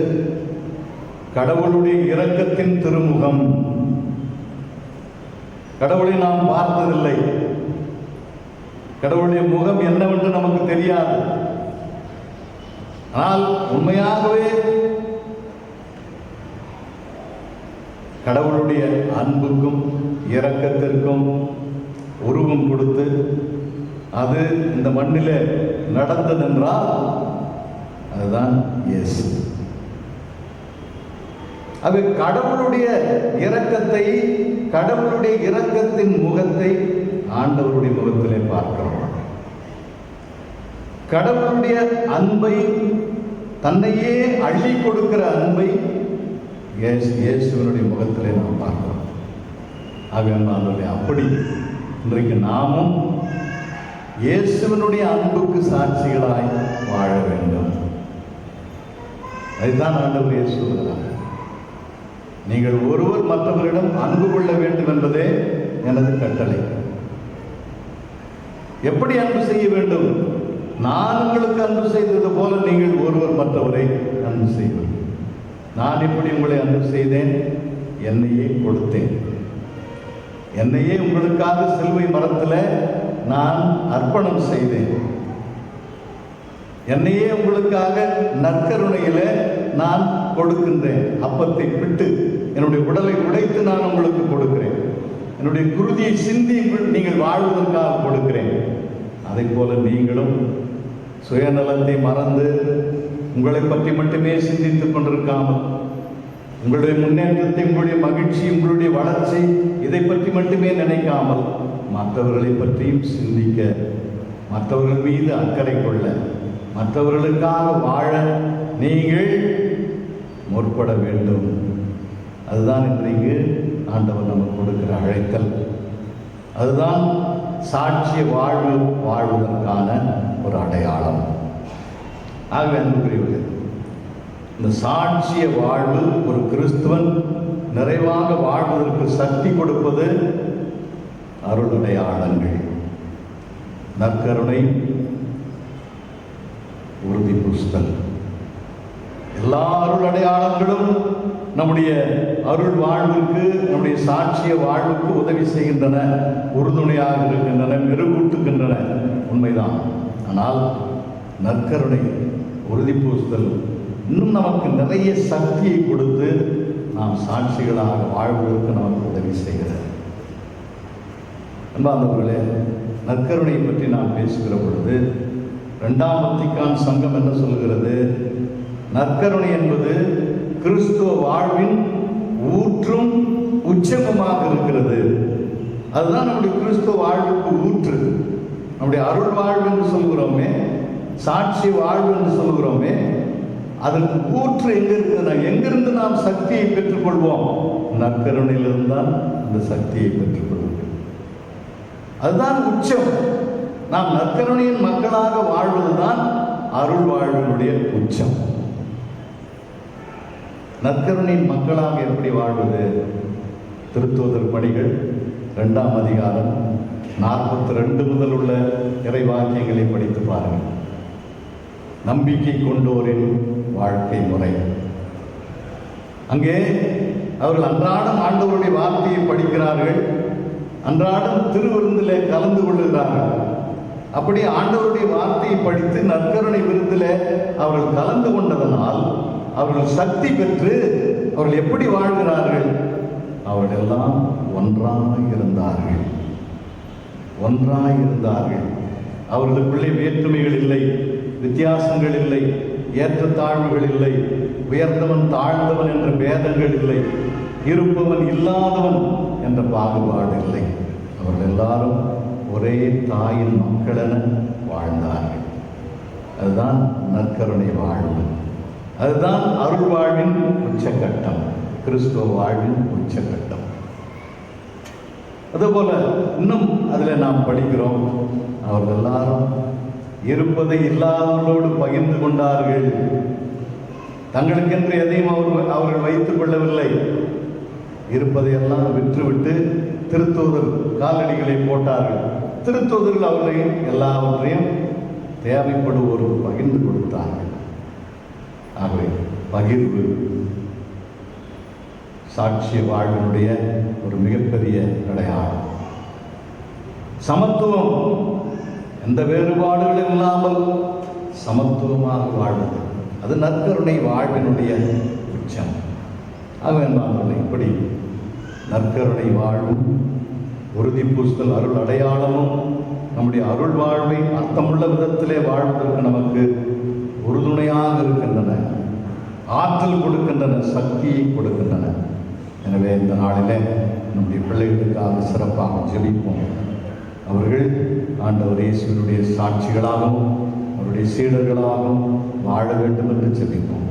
கடவுளுடைய இரக்கத்தின் திருமுகம். கடவுளை நாம் பார்த்ததில்லை, கடவுளுடைய முகம் என்னவென்று நமக்கு தெரியாது. ஆனால் உண்மையாகவே கடவுளுடைய அன்புக்கும் இரக்கத்திற்கும் உருவம் கொடுத்து அது இந்த மண்ணிலே நடந்ததென்றால் அதுதான் இயேசு. அது கடவுளுடைய இரக்கத்தை, கடவுளுடைய இரக்கத்தின் முகத்தை ஆண்டவருடைய முகத்திலே பார்க்கிறோம். கடவுளுடைய அன்பை, தன்னையே அள்ளி கொடுக்கிற அன்பை இயேசுவினுடைய முகத்திலே நாம் பார்க்கிறோம். ஆக அப்படி இன்றைக்கு நாமும் இயேசுவினுடைய அன்புக்கு சாட்சிகளாய் வாழ வேண்டும். அதுதான் ஆண்டவர் இயேசு சொல்கிறார். நீங்கள் ஒருவர் மற்றவரிடம் அன்பு கொள்ள வேண்டும் என்பதே எனது கட்டளை. எப்படி அன்பு செய்ய வேண்டும்? நான் உங்களுக்கு அன்பு செய்தது போல நீங்கள் ஒருவர் மற்றவரை அன்பு செய்வது. நான் எப்படி உங்களை அன்பு செய்தேன்? என்னையே கொடுத்தேன். என்னையே உங்களுக்காக சிலுவை மரத்தில் நான் அர்ப்பணம் செய்தேன். என்னையே உங்களுக்காக நற்கருணையில நான் கொடுக்கின்றேன். அப்பத்தை விட்டு என்னுடைய உடலை உடைத்து நான் உங்களுக்கு கொடுக்கிறேன். என்னுடைய குருதியை சிந்தி நீங்கள் வாழ்வதற்காக கொடுக்கிறேன். அதை போல நீங்களும் சுயநலத்தை மறந்து உங்களை பற்றி மட்டுமே சிந்தித்துக் கொண்டிருக்காமல், உங்களுடைய முன்னேற்றத்தை, உங்களுடைய மகிழ்ச்சி, உங்களுடைய வளர்ச்சி, இதை பற்றி மட்டுமே நினைக்காமல் மற்றவர்களை பற்றியும் சிந்திக்க, மற்றவர்கள் மீது அக்கறை கொள்ள, மற்றவர்களுக்காக வாழ நீங்கள் முற்பட வேண்டும். அதுதான் இன்றைக்கு ஆண்டவர் நமக்கு கொடுக்கிற அழைத்தல். அதுதான் சாட்சிய வாழ்வு வாழ்வதற்கான ஒரு அடையாளம். ஆகவே அன்புக்குரியவர்களே, இந்த சாட்சிய வாழ்வு ஒரு கிறிஸ்துவன் நிறைவாக வாழ்வதற்கு சக்தி கொடுப்பது அருள் அடையாளங்கள், நற்கருணை, உறுதி புஸ்தல். எல்லா அருள் அடையாளங்களும் நம்முடைய அருள் வாழ்வுக்கு, நம்முடைய சாட்சிய வாழ்வுக்கு உதவி செய்கின்றன, உறுதுணையாக இருக்கின்றன, மெருகூட்டுகின்றன. உண்மைதான். ஆனால் நற்கருணை, உறுதி பூசுதல் இன்னும் நமக்கு நிறைய சக்தியை கொடுத்து நாம் சாட்சிகளாக வாழ்வதற்கு நமக்கு உதவி செய்கிறது. அன்பார்ந்தவர்களே, நற்கருணை பற்றி நாம் பேசுகிற பொழுது 2ஆம் வத்திக்கான் சங்கம் என்ன சொல்கிறது? நற்கருணை என்பது கிறிஸ்துவ வாழ்வின் ஊற்றும் உச்சமுமாக இருக்கிறது. அதுதான் நம்முடைய கிறிஸ்துவ வாழ்வுக்கு ஊற்று. நம்முடைய அருள் வாழ்வு என்று சொல்கிறோமே, சாட்சி வாழ்வு என்று சொல்கிறோமே, அதற்கு ஊற்று எங்க இருக்குதுன்னா, எங்கிருந்து நாம் சக்தியை பெற்றுக்கொள்வோம்? நற்கருணையிலிருந்து தான் அந்த சக்தியை பெற்றுக்கொள்வோம். அதுதான் உச்சம். நாம் நற்கருணையின் மக்களாக வாழ்வதுதான் அருள் வாழ்வினுடைய உச்சம். நற்கருணையின் மக்களாக எப்படி வாழ்வது? திருத்தூதர் பணிகள் 2ஆம் அதிகாரம் 42 முதல் உள்ள இறை வாக்கியங்களை படித்து பாருங்கள். நம்பிக்கை கொண்டோரின் வாழ்க்கை முறை. அங்கே அவர்கள் அன்றாடம் ஆண்டவருடைய வார்த்தையை படிக்கிறார்கள், அன்றாடம் திருவிருந்திலே கலந்து கொள்ளுகிறார்கள். அப்படி ஆண்டவருடைய வார்த்தையை படித்து நற்கருணை விருந்தில் அவர்கள் கலந்து கொண்டதனால் அவர்கள் சக்தி பெற்று அவர்கள் எப்படி வாழ்கிறார்கள்? அவர்கள் எல்லாம் ஒன்றாக இருந்தார்கள். ஒன்றாக இருந்தார்கள். அவர்களுக்குள்ளே வேற்றுமைகள் இல்லை, வித்தியாசங்கள் இல்லை, ஏற்றத்தாழ்வுகள் இல்லை, உயர்ந்தவன் தாழ்ந்தவன் என்ற பேதங்கள் இல்லை, இருப்பவன் இல்லாதவன் என்ற பாகுபாடு இல்லை. அவர்கள் எல்லாரும் ஒரே தாயின் மக்களென வாழ்ந்தார்கள். அதுதான் நற்கருணை வாழ்வு. அதுதான் அருள் வாழ்வின் உச்சக்கட்டம், கிறிஸ்துவ வாழ்வின் உச்சக்கட்டம். அதுபோல இன்னும் அதில் நாம் படிக்கிறோம், அவர்கள் எல்லாரும் இருப்பதை இல்லாதவர்களோடு பகிர்ந்து கொண்டார்கள். தங்களுக்கென்று எதையும் அவர்கள் வைத்துக் கொள்ளவில்லை. இருப்பதையெல்லாம் விற்றுவிட்டு திருத்தூதர் காலடிகளை போட்டார்கள். திருத்தூதர்கள் அவர்களையும் எல்லாவற்றையும் தேவைப்படுவோருக்கு பகிர்ந்து கொடுத்தார்கள். ஆகவே பகிர்வு சாட்சிய வாழ்வினுடைய ஒரு மிகப்பெரிய அடையாளம். சமத்துவம், எந்த வேறுபாடுகளும் இல்லாமல் சமத்துவமாக வாழ்வது, அது நற்கருணை வாழ்வினுடைய உச்சம். ஆகவே இப்படி நற்கருணை வாழ்வும் உறுதி பூசுதல் அருள் அடையாளமும் நம்முடைய அருள் வாழ்வை அர்த்தமுள்ள விதத்திலே வாழ்வதற்கு நமக்கு உறுதுணையாக இருக்கின்றன, ஆற்றல் கொடுக்கின்றன, சக்தியை கொடுக்கின்றன. எனவே இந்த நாளிலே நம்முடைய பிள்ளைகளுக்காக சிறப்பாக ஜெபிப்போம். அவர்கள் ஆண்டவர் இயேசுவினுடைய சாட்சிகளாகவும் அவருடைய சீடர்களாகவும் வாழ வேண்டும் என்று ஜெபிப்போம்.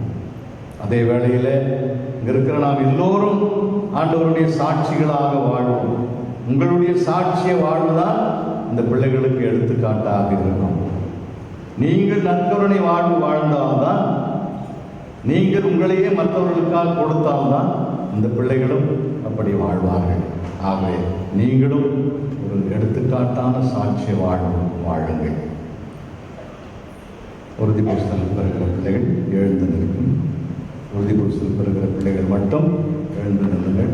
அதே வேளையில் இங்கே இருக்கிற நாம் எல்லோரும் ஆண்டவருடைய சாட்சிகளாக வாழ்வோம். உங்களுடைய சாட்சிய வாழ்வுதான் இந்த பிள்ளைகளுக்கு எடுத்துக்காட்டாக இருக்கும். நீங்கள் நற்கருணை வாழ்வு வாழ்ந்தால்தான், நீங்கள் உங்களையே மற்றவர்களுக்காக கொடுத்தால்தான் இந்த பிள்ளைகளும் அப்படி வாழ்வார்கள். ஆகவே நீங்களும் ஒரு எடுத்துக்காட்டான சாட்சிய வாழ்வு வாழுங்கள். உறுதி பூசல் பெறுகிற பிள்ளைகள் எழுந்து நிற்கும். உறுதி பூசல் பெறுகிற பிள்ளைகள் மட்டும் எழுந்து நில்லுங்கள்.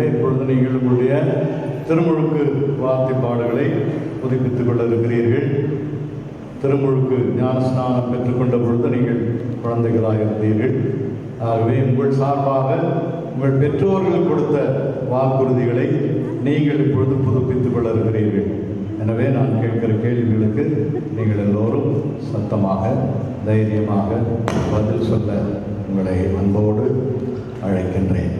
இப்பொழுது நீங்கள் உங்களுடைய திருமுழுக்கு வார்த்தைப்பாடுகளை புதுப்பித்துக் கொள்ள இருக்கிறீர்கள். திருமுழுக்கு ஞானஸ்நானம் பெற்றுக்கொண்ட பொழுது நீங்கள் குழந்தைகளாக இருந்தீர்கள். ஆகவே உங்கள் சார்பாக உங்கள் பெற்றோர்கள் கொடுத்த வாக்குறுதிகளை நீங்கள் இப்பொழுது புதுப்பித்துக் கொள்ள இருக்கிறீர்கள். எனவே நான் கேட்கிற கேள்விகளுக்கு நீங்கள் எல்லோரும் சத்தமாக தைரியமாக பதில் சொல்ல உங்களை அன்போடு அழைக்கின்றேன்.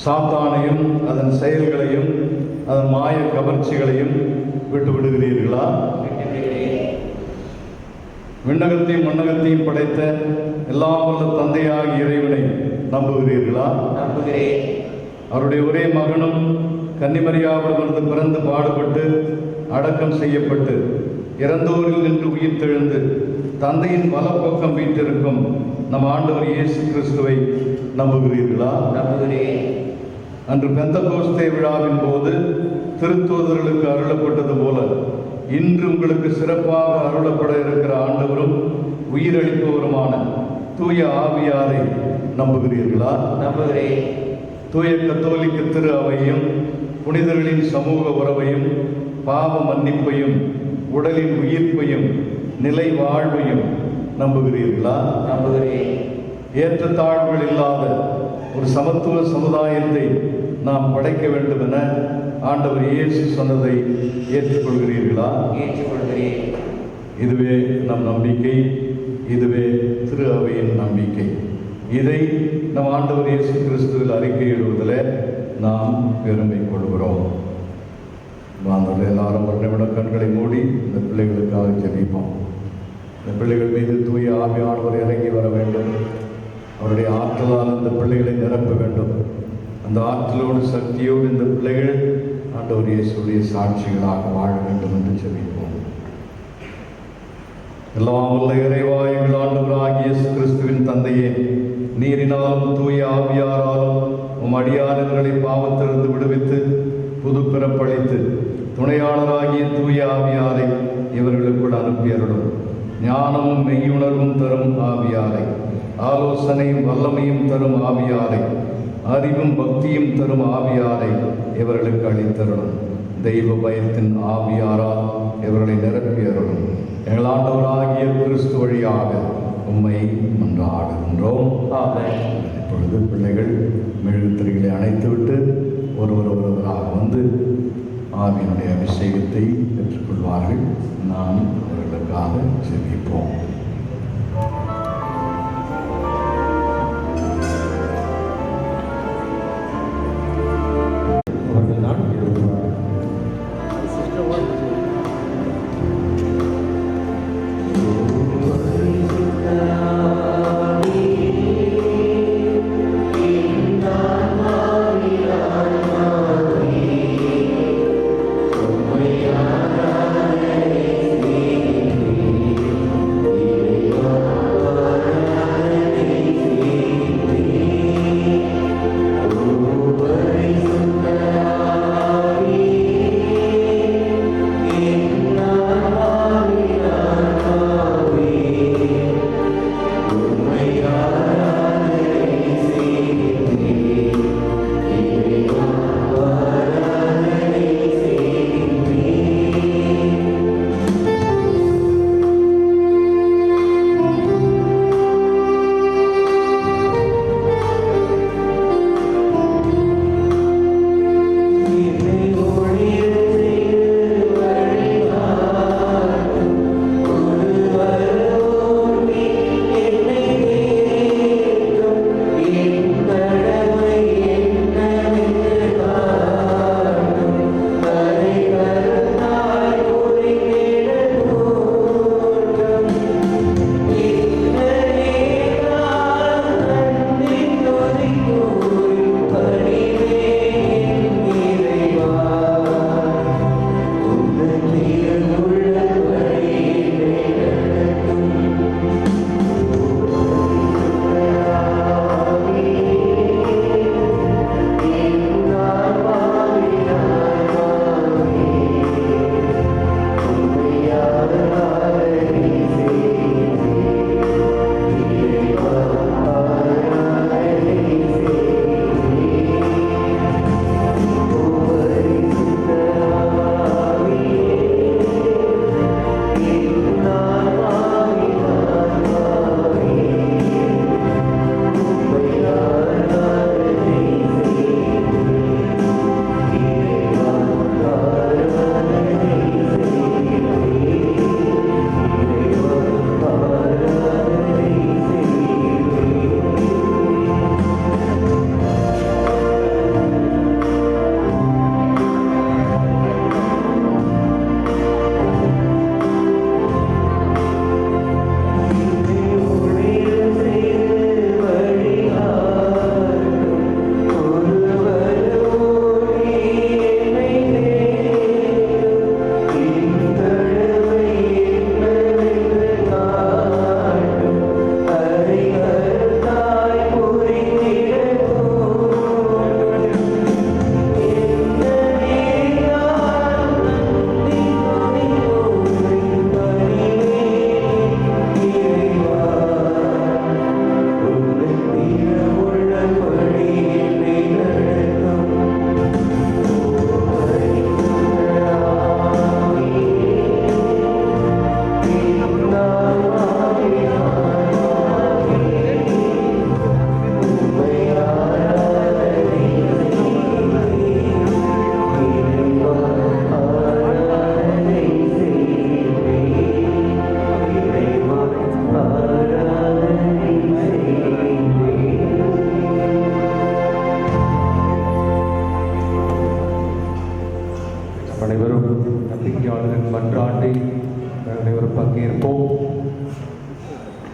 சாத்தானையும் அதன் செயல்களையும் அதன் மாய கவர்ச்சிகளையும் விட்டு விடுகிறீர்களா? விண்ணகத்தையும் மண்ணகத்தையும் படைத்த எல்லாம் வல்ல தந்தையாகிய இறைவனை நம்புகிறீர்களா? நம்புகிறேன். அவருடைய ஒரே மகனும் கன்னிமரியாவிடமிருந்து பிறந்து பாடுபட்டு அடக்கம் செய்யப்பட்டு இறந்தோரில் நின்று உயிர் தெழுந்து தந்தையின் வலப்பக்கம் வீற்றிருக்கும் நம் ஆண்டவர் இயேசு கிறிஸ்துவை நம்புகிறீர்களா? நம்புகிறேன். அன்று பெந்தகோஸ்தே விழாவின் போது திருத்தூதர்களுக்கு அருளப்பட்டது போல இன்று உங்களுக்கு சிறப்பாக அருளப்பட இருக்கிற ஆண்டவரும் உயிரளிப்பவருமான தூய ஆவியாரை நம்புகிறீர்களா? நம்புகிறேன். தூய கத்தோலிக்க திரு அவையும் புனிதர்களின் சமூக உறவையும் பாவ மன்னிப்பையும் உடலின் உயிர்ப்பையும் நிலை வாழ்வையும் நம்புகிறீர்களா? நம்புகிறேன். ஏற்றத்தாழ்வுகள் இல்லாத ஒரு சமத்துவ சமுதாயத்தை நாம் படைக்க வேண்டும் என ஆண்டவர் இயேசு சொன்னதை ஏற்றுக்கொள்கிறீர்களா? ஏற்றுக்கொள்கிறேன். இதுவே நம் நம்பிக்கை, இதுவே திரு அவையின் நம்பிக்கை. இதை நம் ஆண்டவர் இயேசு கிறிஸ்துவில் அறிக்கையிடுவதில் நாம் பெருமை கொள்கிறோம். வாழ்ந்தவர்கள் எல்லாரும் ஒரு நிமிடம் கண்களை மூடி இந்த பிள்ளைகளுக்காக ஜெபிப்போம். இந்த பிள்ளைகள் மீது தூய ஆவியானவர் இறங்கி வர வேண்டும். அவருடைய ஆற்றலால் இந்த பிள்ளைகளை நிரப்ப வேண்டும். அந்த ஆற்றலோடு சக்தியோடு இந்த பிள்ளைகள் ஆண்டவர் இயேசுடைய சாட்சிகளாக வாழ வேண்டும் என்று ஜெபிப்போம். எல்லாம் வல்ல இறைவா, எங்கள் ஆண்டவராகிய இயேசு கிறிஸ்துவின் தந்தையே, நீரினாலும் தூய ஆவியாராலும் உம் அடியாளர்களை பாவத்திலிருந்து விடுவித்து புது பிறப்பளித்து துணையாளராகிய தூய ஆவியாரை இவர்களுக்குள் அனுப்பியருளும். ஞானமும் மெய்யுணர்வும் தரும் ஆவியாரை, ஆலோசனையும் வல்லமையும் தரும் ஆவியாரை, அறிவும் பக்தியும் தரும் ஆவியாரை இவர்களுக்கு அளித்தருளும். தெய்வ பயத்தின் ஆவியாரால் இவர்களை நிரப்பியருளும். எங்கள் ஆண்டவராகிய கிறிஸ்து வழியாக உம்மை மன்றாடுகின்றோம். இப்பொழுது பிள்ளைகள் மெழுகுத்திரைகளை அணைத்துவிட்டு ஒருவராக வந்து ஆவியினுடைய அபிஷேகத்தை பெற்றுக்கொள்வார்கள். நாம் அவர்களுக்காக ஜெபிப்போம். Amen.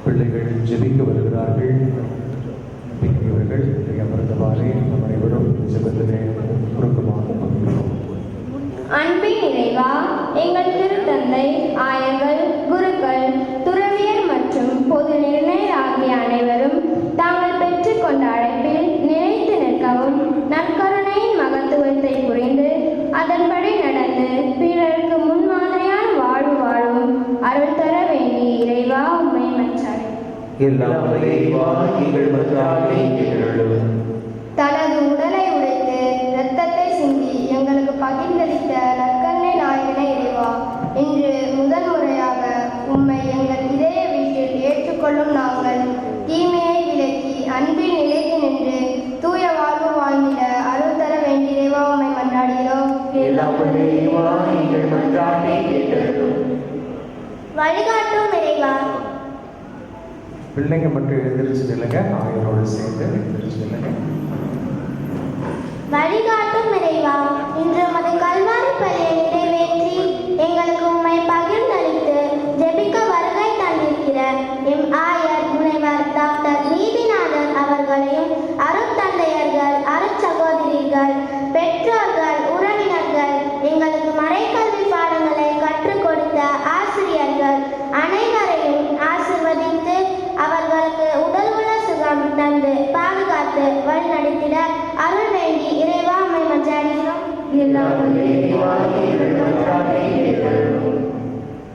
பிள்ளைகள் ஜெபிக்க வருகிறார்கள். பெரியவர்கள் அமர்ந்தவாறே நம் அனைவரும் ஜெபத்திலே உருக்கமாக பங்கேற்போம். அன்பின் நிறைவா, எங்கள் திருத்தந்தை, ஆயர்கள், குருக்கள், துறவியர் மற்றும் பொது நிர்ணயர் ஆகிய அனைவரும் தாங்கள் பெற்றுக்கொண்ட அழைப்பில் நிலைத்து நிற்கவும், நற்கருணையின் மகத்துவத்தை புரிந்து அதன்படி நடந்து பிறருக்கு முன்மாதிரியான வாழ்வு வாழும் அருள் தர வேண்டி இறைவா உம்மை மன்றாடுகிறோம். தனது உடலை உடைத்து இரத்தத்தை சிந்தி எங்களுக்கு பகிர்ந்தளித்த நற்கருணை நாயகனே இறைவா, இன்று முதல் முறையாக உம்மை எங்கள் இதய வீட்டில் ஏற்றுக்கொள்ளும் நாங்கள் தீமையை விலக்கி அன்பில் நிலைத்து நின்று தூய வாழ்வு வாழ்ந்திட அருள் தர வேண்டிய இறைவா உம்மை மன்றாடுகிறோம். வழிகாட்டும் இறைவா. பிள்ளைங்க மட்டும் எழுந்திரிச்சு நில்லுங்க, ஆயரோடு சேர்ந்து எழுந்திரிச்சு நில்லுங்க. வழிகாட்டும் இறைவா, இன்று உமது கல்வாரி பலியை நிறைவேற்றி எங்களுக்கு உம்மை பகிர்ந்தளித்து ஜெபிக்க வருகை தந்திருக்கிற எம் ஆயர் முனைவர் டாக்டர் நீதிநாதன் அவர்களையும் அருட்தந்தையர்கள், அருட்சகோதரிகள், பெற்றோர்கள், உறவினர்கள், எங்களுக்கு மறைக்கல்வி பாடங்களை கற்றுக் கொடுத்த ஆசிரியர்கள் அனைவரையும் ஆசிர்வதித்து அவர்களுக்கு உடல் உள்ள சுகம் தந்து பாதுகாத்து வழிநடத்திட அருள் வேண்டி இறைவா உம்மை மன்றாடுகிறோம்.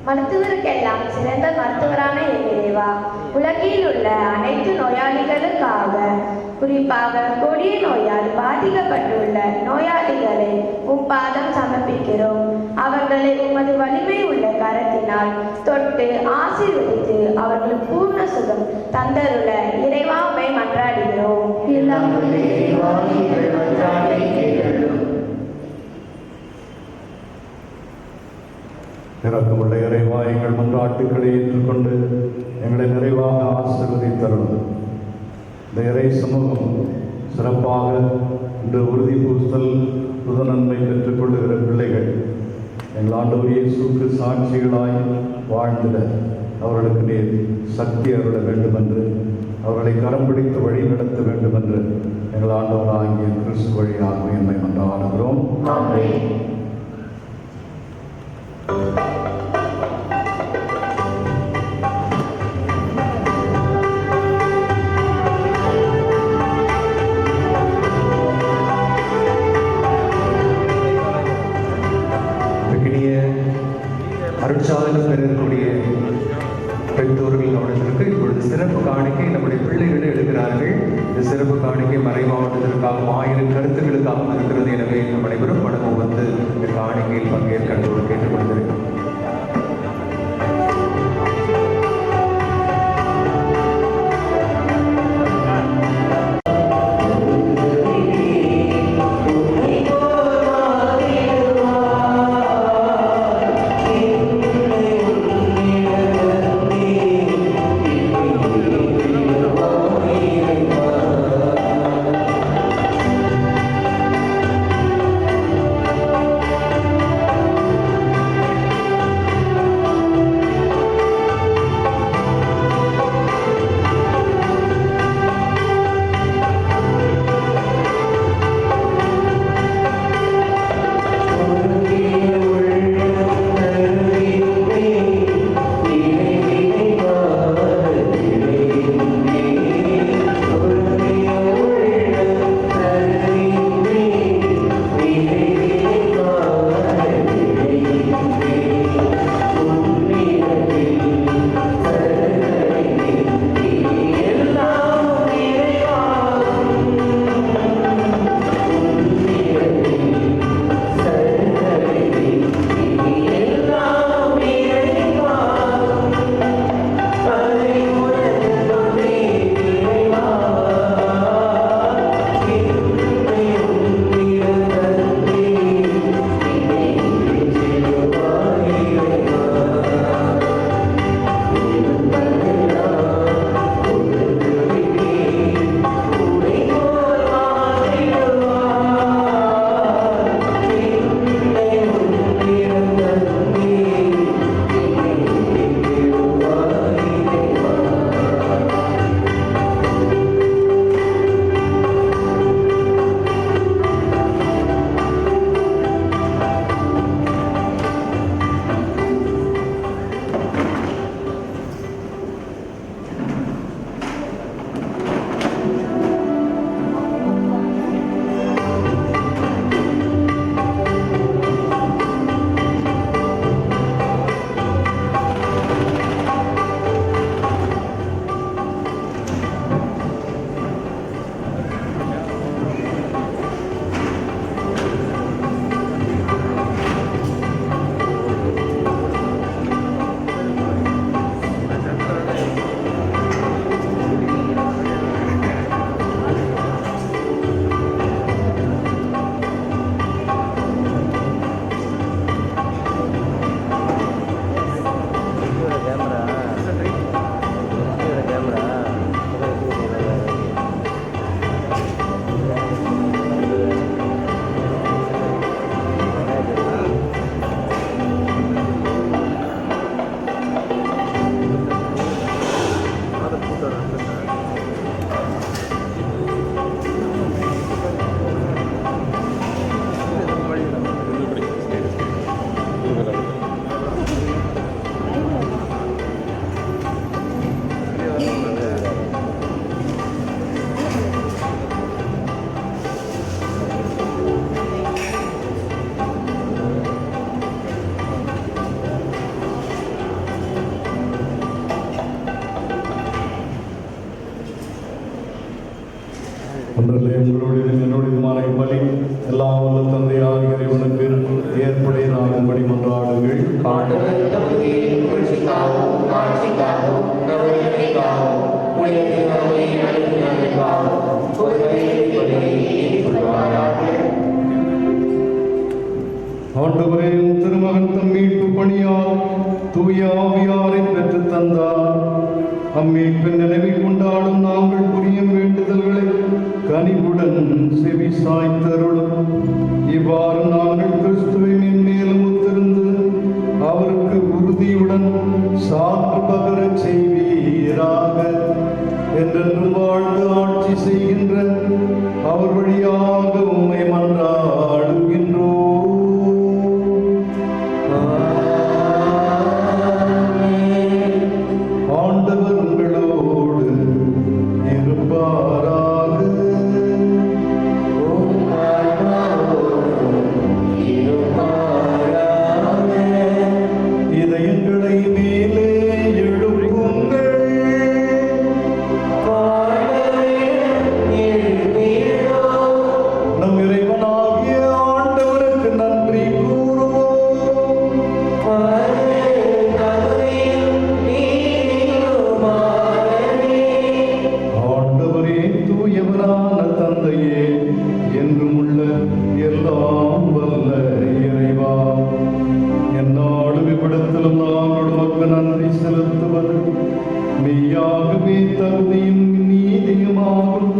மருத்துவருக்கெல்லாம் சிறந்த மருத்துவரான இறைவா, உலகில் உள்ள அனைத்து நோயாளிகளுக்காக, குறிப்பாக கொடிய நோயால் பாதிக்கப்பட்டுள்ள நோயாளிகளை பாதம் சமர்ப்பிக்கிறோம். அவர்களை உமது வலிமை உள்ள கரத்தினால் தொட்டு ஆசீர்வதித்து அவர்களுக்கு பூர்ண சுகம் தந்தருள இறைவா உம்மை மன்றாடுகிறோம். இரக்கமுள்ள இறைவா, எங்கள் மன்றாட்டுக்களை ஏற்றுக்கொண்டு எங்களை நிறைவாக ஆசீர்வதித்தருளும். இந்த இறை சமூகம் சிறப்பாக இன்று உறுதி பூசல் புது நன்மை பெற்றுக் கொள்ளுகிற பிள்ளைகள் எங்கள் ஆண்டவர் இயேசுவுக்கு சாட்சிகளாய் வாழ்ந்திட அவர்களுக்கு நீர் சக்தி அருள வேண்டும் என்று, அவர்களை கரம் பிடித்து வழி நடத்த வேண்டும் என்று எங்கள் ஆண்டவராகிய கிறிஸ்து வழியாக எம்மை மன்றாடுகிறோம். அருட்சாதனம் பெறக்கூடிய பெற்றோர்கள் கவனத்திற்கு இப்பொழுது சிறப்பு காணிக்கை நம்முடைய பிள்ளைகள் எடுக்கிறார்கள். இந்த சிறப்பு காணிக்கை மறைமாவட்டத்திற்காக 1000 கருத்துக்களுக்காக இருக்கிறது. எனவே நம் அனைவரும் மனமும் வந்து இந்த காணிக்கையில் பங்கேற்க கேட்டுக்கொண்டிருக்கிறோம். ஒன்றில்லை உங்களுடையதும் என்னுடையதுமான பலி எல்லாம் வல்ல தந்தையாக இறைவனுக்கு ஏற்புடையதாகும்படி மன்றாடுங்கள். ஆண்டவரே, திருமகன் தம் மீட்பு பணியால் தூய ஆவியாரை பெற்று தந்தார். அம்மீட்பின் நினைவை கொண்டாடும் நாங்கள் புரிய வேண்டுதல்களை கனிவுடன் செவி சாய்த்தருளும். இவ்வாறு நாங்கள் கிறிஸ்துவை மேன்மேலும் ஒத்திருந்து அவருக்கு உறுதியுடன் சான்று பகரச் செய்வீராக. என்றென்றும் வாழ்ந்து ஆட்சி செய்கின்ற அவர் வழியாக உம்மை மன்றாடுகின்றோம். ஆண்டவர் உங்களோடு இருப்பாராக. இதயங்களை மேலே எழுப்புங்கள். நம் இறைவனாகிய ஆண்டவருக்கு நன்றி கூறுவோம். ஆண்டவரே, தூயவரான தந்தையே, என்றும் உள்ள எல்லாம் வல்ல இறைவா, எந்நாளும் இவ்விடத்திலும் நாங்கள் உமக்கு நன்றி செலுத்துவது மெய்யாகவே தகுதியும் நீதியுமாகும்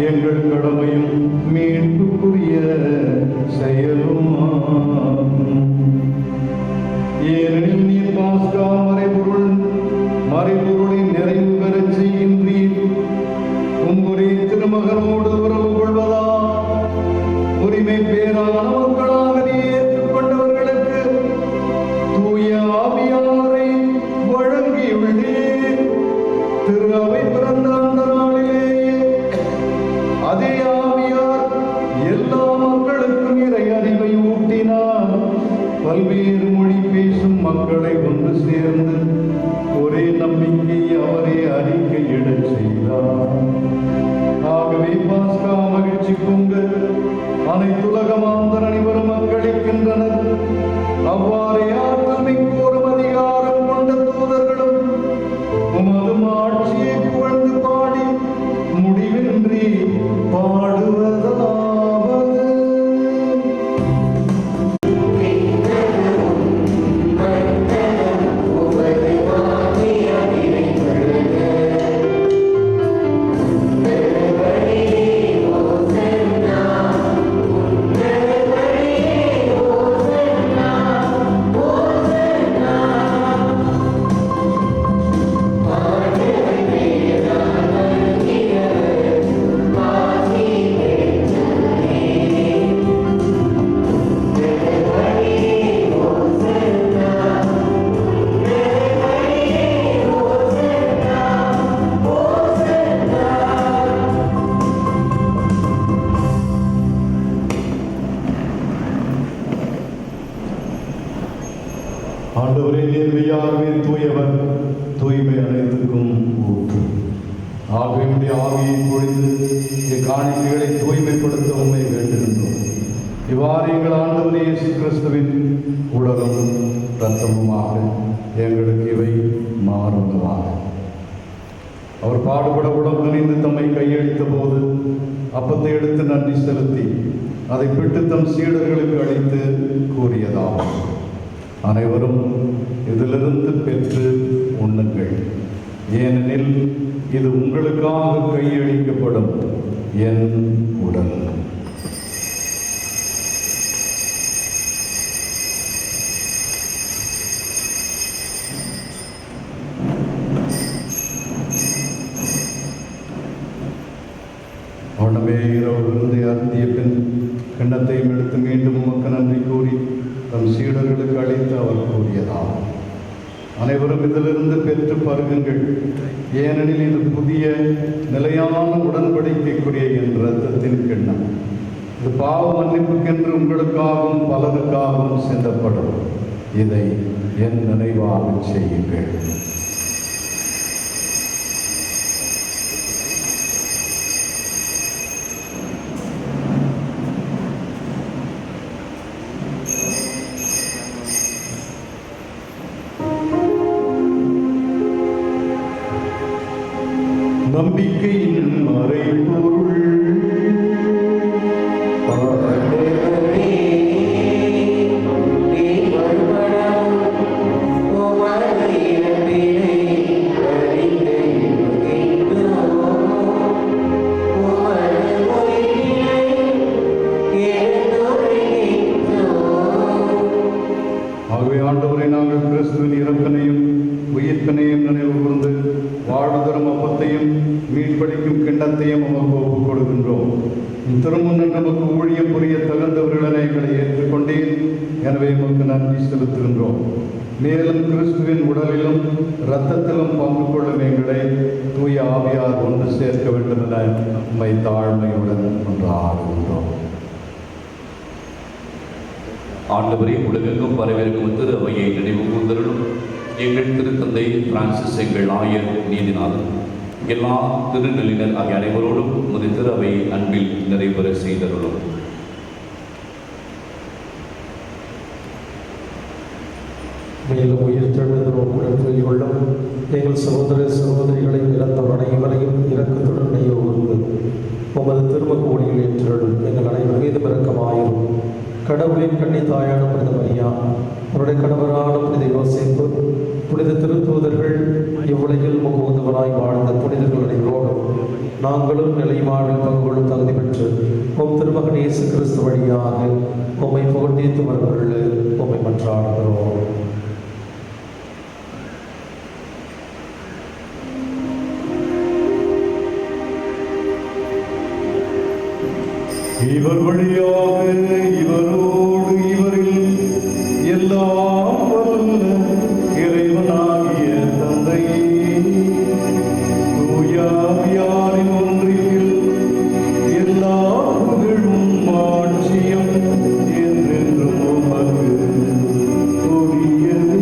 எங்கள் கடமையும் மீட்புக்குரிய செயலுமாகும். ஏனெனில் நீர் பாஸ்கா மறைபொருளை நிறைவு பெறச் செய்கின்றீர். உம்முடைய திருமகனோடு உறவு கொள்வதா உரிமை பேரான மக்களாக நீ ஏற்றுக்கொண்டவர்களுக்கு தூய ஆவியாரை வழங்கியுள்ளீர். திரு அவை பிறந்த அந்த நாளிலேயே அதே ஆவியார் எல்லா மக்களுக்கும் இறை அறிவை ஊட்டினார். பல்வேறு மொழி பேசும் மக்களை ஒன்று சேர்ந்து ஒரே நம்பிக்கை அவரே அறிக்கையிடச் செய்தார். ஆகவே பாஸ்கா மகிழ்ச்சி பொங்க அனைத்துலக மாந்தர் அனைவரும் அக்களிக்கின்றனர். அவ்வாறே ஆற்றல் மிக்கோரும் அதிகாரம் கொண்ட தூதர்களும் உமது ஆட்சியை புகழ்ந்து பாடி முடிவின்றி பாடுவதாவது. ஆண்டவரே, நேர்மையாகவே தூயவர், தூய்மை அனைத்துக்கும் ஊற்று. ஆகவே ஆவியை பொழிந்து காணிக்கைகளை தூய்மைப்படுத்த உண்மை வேண்டுகின்றோம். இவ்வாறு எங்கள் ஆண்டவர் இயேசு கிறிஸ்துவின் உடலும் இரத்தமுமாக எங்களுக்கு இவை மாறுவதாக. அவர் பாடுபட உடம்பு கனிந்து தம்மை கையளித்த போது அப்பத்தை எடுத்து நன்றி செலுத்தி அதை பிட்டு தம் சீடர்களுக்கு அளித்து கூறியதாகும். அனைவரும் இதிலிருந்து பெற்று உண்ணுங்கள். ஏனெனில் இது உங்களுக்காக கையளிக்கப்படும் என் உடல். உடனே இரவு அருந்திய பின் கிண்ணத்தையும் எடுத்து மீண்டும் உமக்கு நன்றி கூறி தம் சீடர்களுக்கு அளித்து அவர் கூறியதாகும். அனைவரும் இதிலிருந்து பெற்று பருகுங்கள். ஏனெனில் இது புதிய நிலையான உடன்படிக்கைக்குரிய என் இரத்தத்தின் கிண்ணம். இது பாவ மன்னிப்புக்கென்று உங்களுக்காகவும் பலருக்காகவும் சிந்தப்படும். இதை என் நினைவாக செய்யுங்கள். நம்பிக்கையின் மறைபொருள் ஆகவே ஆண்டவரை நாங்கள் கிறிஸ்துவின் இறப்பினையும் உயிர்ப்பினையும் நினைவு கூர்ந்து வாழ்வுதரும் அப்பத்தையும் மீட்பளிக்கும் கிண்ணத்தையும் நமக்கு ஒப்புக் கொடுக்கின்றோம். திருமுன்னர் நமக்கு ஊழியம் புரிய தகுந்தவர்களென எங்களை ஏற்றுக்கொண்டேன். எனவே நமக்கு நன்றி செலுத்துகின்றோம். மேலும் கிறிஸ்துவின் உடலிலும் இரத்தத்திலும் பங்கு கொள்ளும் எங்களை தூய ஆவியார் ஒன்று சேர்க்க வேண்டும் என நம்மை தாழ்மையுடன் கொண்டாடுகின்றோம். ஆண்டவரே, உலகெங்கும் வரவிருக்கும் திரு அவையை நினைவு கூர்ந்தருளும். எங்கள் திருத்தந்தை பிரான்சிஸ், எங்கள் ஆயர் நீதிநாதன், எல்லா திருநிலையினர் ஆகிய அனைவரோடும் உமது திரு அவை அன்பில் நிறைவேற செய்தருளும். மேலும் உயிர் தெழுந்தோருடன் புரிந்து கொள்ளும் எங்கள் சகோதர சகோதரிகளை இறந்தவர் அனைவரையும் இரக்கத்துடன் நினைவு கூர்ந்து உமது திருமகோடியில் ஏற்றருளும். எங்கள் அனைவர் மீது இரக்கமாயும் கடவுளின் கன்னி தாயான புனித மரியா, அவருடைய கணவரான புனித யோசேப்பு, புனித திருத்தூதர்கள், இவ்வுலகில் முகூந்தவராய் வாழ்ந்த புனிதர்கள் அனைவரோடும் நாங்களும் நிலை வாழ்வில் பங்கு கொள்ளும் தகுதி பெற்று உம் திருமகன் இயேசு கிறிஸ்து வழியாக உம்மை புகழ்ந்தீர்த்து வருவர்கள் உம்மை மன்றாடுகிறோம். இவர் வழியாக இவரோடு இவரில் எல்லாம் வல்ல இறைவனாகிய தந்தையே, தூய ஆவியாரின் ஒன்றில் எல்லா புகழும் ஆட்சியும் என்றென்றும் உமக்கு உரியதே.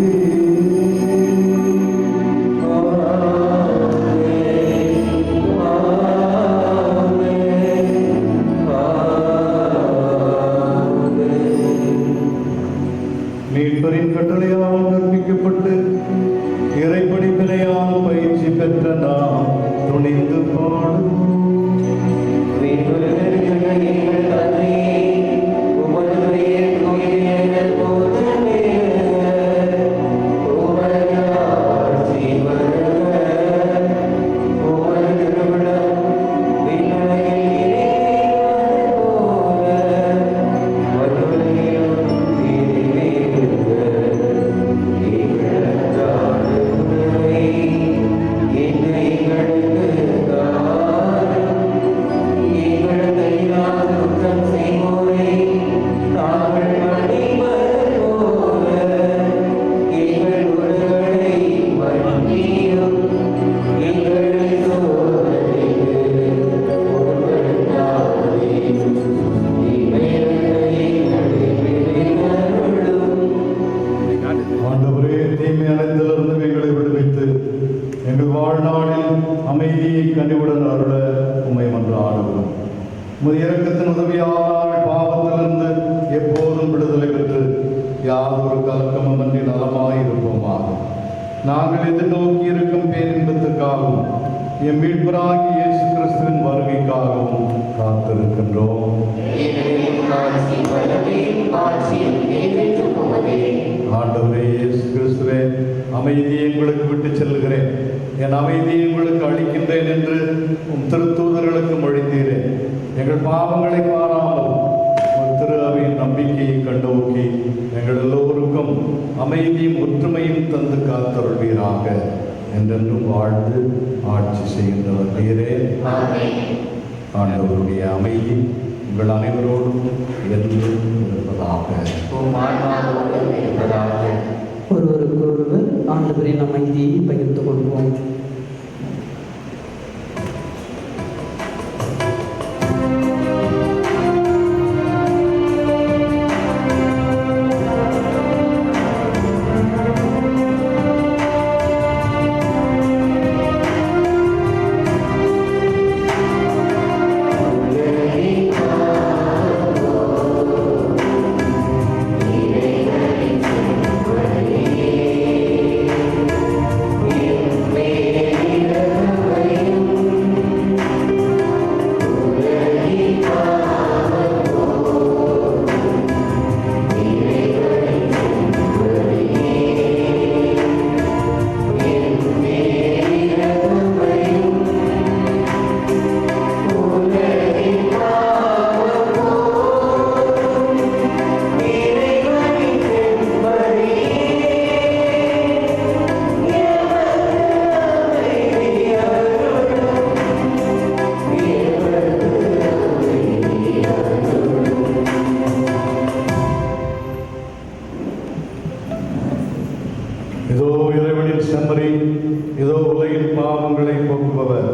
மீட்பரின் கட்டளையால் கற்பிக்கப்பட்டு இறைப்படிப்பினையால் பயிற்சி பெற்ற நாம் துணிந்து பாடுவோம். ஆண்டவரே, தீமை அனைத்திலிருந்து எங்களை விடுவித்து எங்கள் வாழ்நாளில் அமைதியை கனிவுடன் அருள உம்மை மன்றாடுகிறோம். உமது இரக்கத்தின் உதவியால் பாவத்திலிருந்து எப்போதும் விடுதலை பெற்று யாதொரு கலக்கமுமின்றி நலமாயிருப்போமாக. நாங்கள் எதிர்நோக்கி இருக்கும் பேரின்பத்துக்காகவும் எம் மீட்பராகிய இயேசு கிறிஸ்துவின் வருகைக்காகவும் காத்திருக்கின்றோம். ஆண்டவரே இயேசு கிறிஸ்துவே, அமைதியை உங்களுக்கு விட்டு செல்கிறேன், என் அமைதியை உங்களுக்கு அளிக்கின்றேன் என்று உம் திருத்தூதர்களுக்கு மொழிந்தீரேன். எங்கள் பாவங்களை பாராமல் உம் திரு அவையின் நம்பிக்கையை கண்டோக்கி எங்கள் எல்லோருக்கும் அமைதியும் ஒற்றுமையும் தந்து காத்தருள்வீராக. என்றென்றும் வாழ்ந்து ஆட்சி செய்கின்றவர் நீரே. ஆண்டவருடைய அமைதி உங்கள் அனைவரோடும் என்றும் இருப்பதாக. ஒருவருக்கு ஒருவர் ஆண்டவரின் அமைதியை பகிர்ந்து கொள்வோம். Amen. கொடுப்பவர்.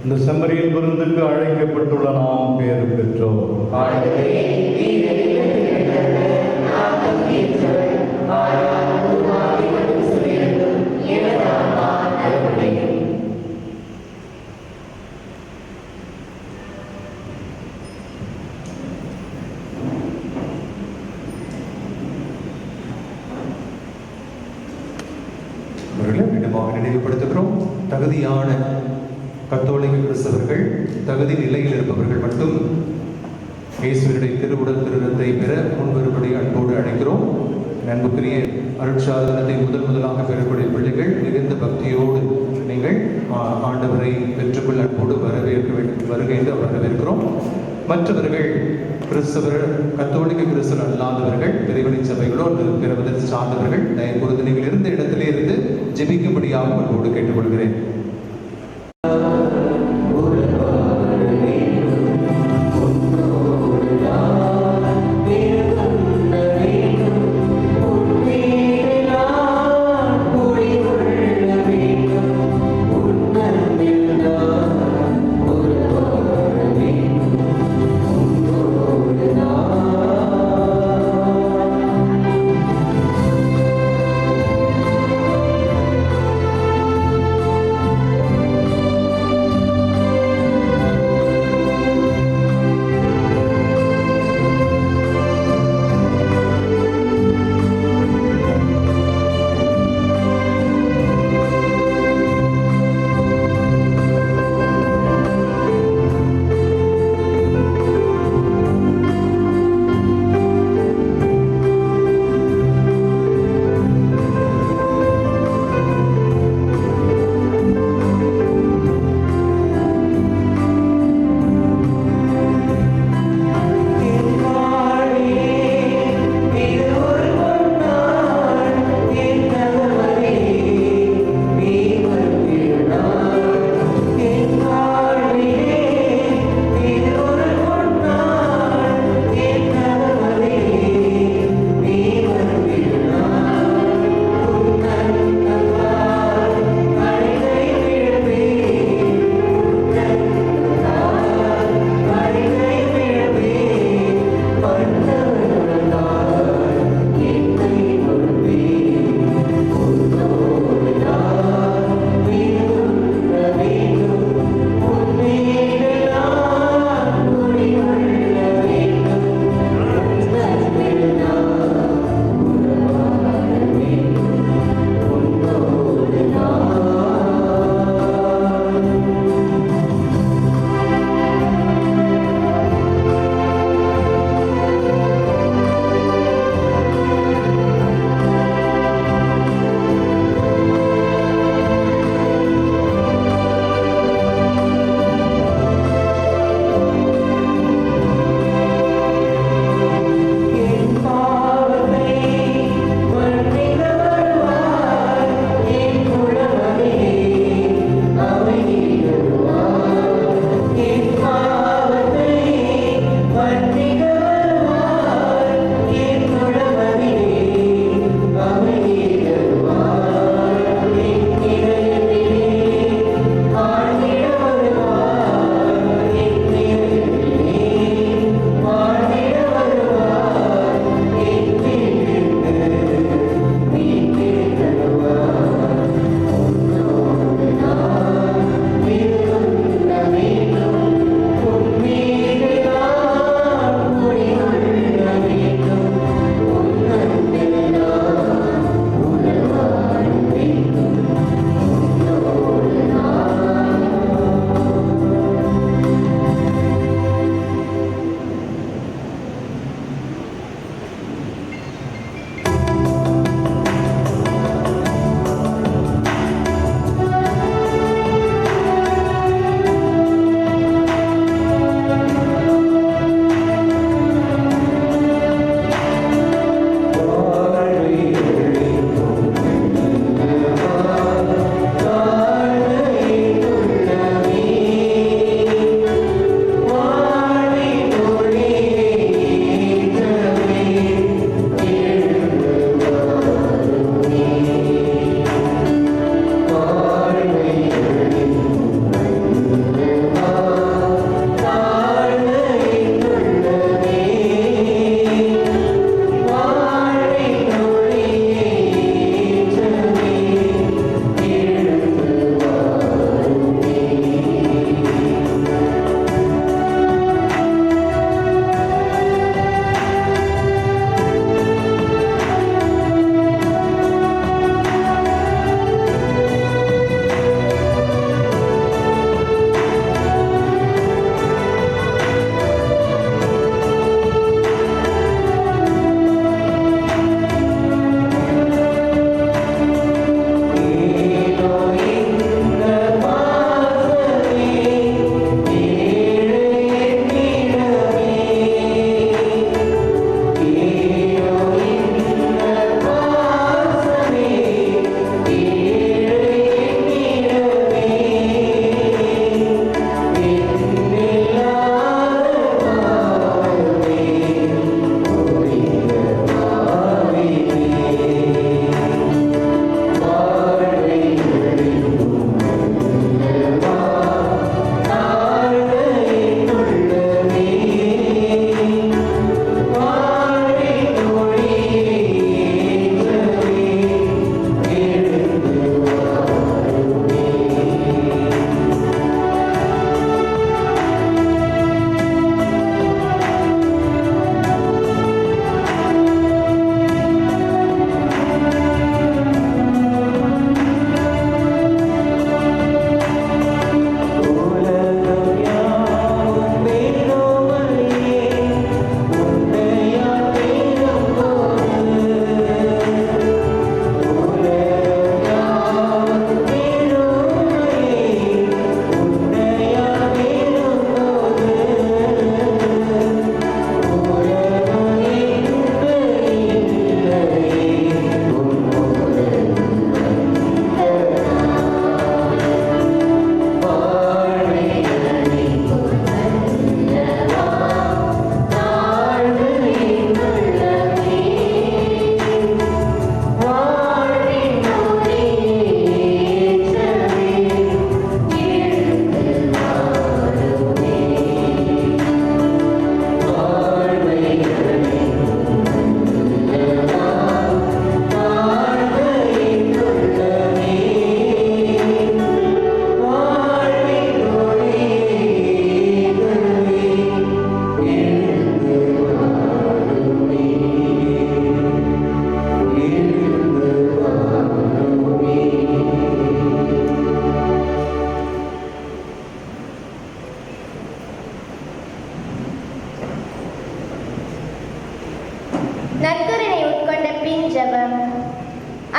இந்த செம்மறியின் விருந்துக்கு அழைக்கப்பட்டுள்ள நாம் பேறு பெற்றோர். மீண்டுமாக நினைவுபடுத்துகிறோம். தகுதியான கத்தோலிக்க கிறிஸ்தவர்கள், தகுதி நிலையில் இருப்பவர்கள் மட்டும் இயேசுவினுடைய திருவுடல் திருரத்தை பெற முன்வரும்படி அன்போடு அழைக்கிறோம். அன்புக்குரிய அருட்சாதனத்தை முதலாக பெறக்கூடிய பிள்ளைகள் மிகுந்த பக்தியோடு நீங்கள் ஆண்டவரை பெற்றுக்கொள்ள அன்போடு வருகை என்று வரவேற்கிறோம். மற்றவர்கள் கிறிஸ்தவர், கத்தோலிக்க கிறிஸ்தவர் அல்லாதவர்கள், இறைவனை சபைகளோ பிற மதத்தை சார்ந்தவர்கள் தயவு கூர்ந்து நீங்கள் இருந்த இடத்திலே இருந்து ஜெபிக்கும்படியாக அன்போடு கேட்டுக்கொள்கிறேன்.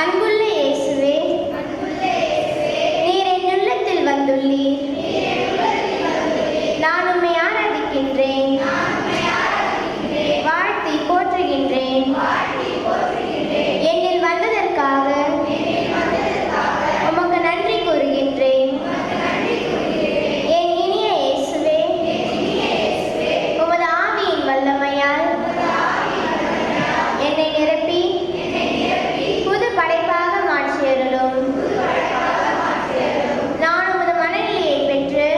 அன்புள்ள இயேசுவே, நீர் என் உள்ளத்தில் வந்துள்ளீர். நான் உம்மை ஆராதிக்கின்றேன், வாழ்த்தி போற்றுகின்றேன். என்னில் வந்ததற்காக உமக்கு நன்றி கூறுகின்றேன். என் இனிய இயேசுவே, உமது ஆவியின் வல்லமையால் என்னை நிரப்பி புது படைப்பாக மாற்றியருளும். நான் உமது மனநிலையை பெற்று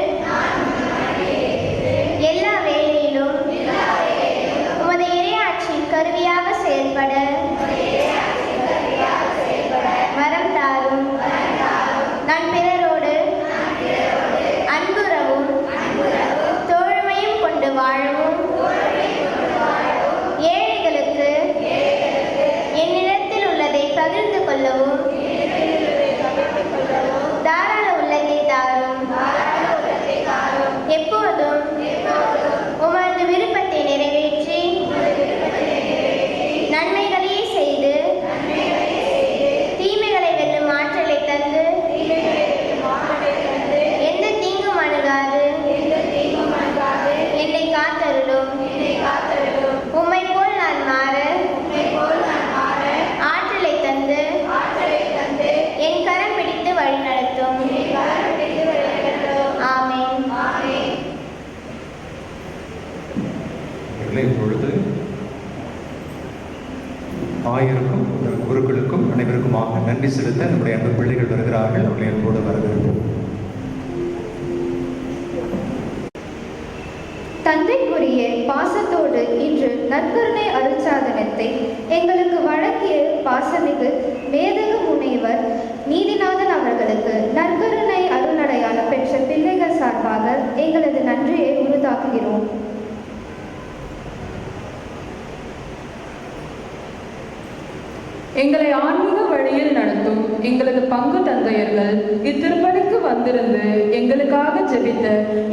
எல்லா வேளையிலும் உமது இறையாட்சியின் கருவியாக செயல்பட வரம் தாரும். நான் பிறரோடு அன்புறவும் தோழமையும் கொண்டு வாழவும், ஏழைகளுக்கு என்னிடத்தில் உள்ளதை பகிர்ந்து கொள்ளவும் தாராள உள்ளத்தை தாரும். எப்போதும் உமது விருப்பத்தை நிறைவேற்றி நன்மைகளையே செய்து தீமைகளை வெல்லும் ஆற்றலை தந்து எந்த தீங்கும் அணுகாது என்னை காத்தருளும். உம்மை போல் நான் மாற ஆற்றலை தந்து என் கரம் பிடித்து வழிநடத்தும். ஆமென். இப்பொழுது ஆயருக்கும் குருக்களுக்கும் அனைவருக்குமாக நன்றி செலுத்த நம்முடைய அன்பு பிள்ளைகள் வருகிறார்கள். அவர்களை அன்போடு வரவேற்போம். தந்தைக்குரிய பாசத்தோடு இன்று நற்கருணை அருட்சாதனத்தை எங்களுக்கு வழங்கிய பாசமிகு மேதகு முனைவர் நீதிநாதன் அவர்களுக்கு நற்கருணை அருளடையாளம் பெற்ற பிள்ளைகள் சார்பாக எங்களது நன்றியை உறுதாக்குகிறோம். எங்களை ஆன்மீக வழியில் நடத்தும் எங்களது பங்கு தந்தையர்கள், இத்திருப்பணிக்கு வந்திருந்து எங்களுக்காக ஜெபித்த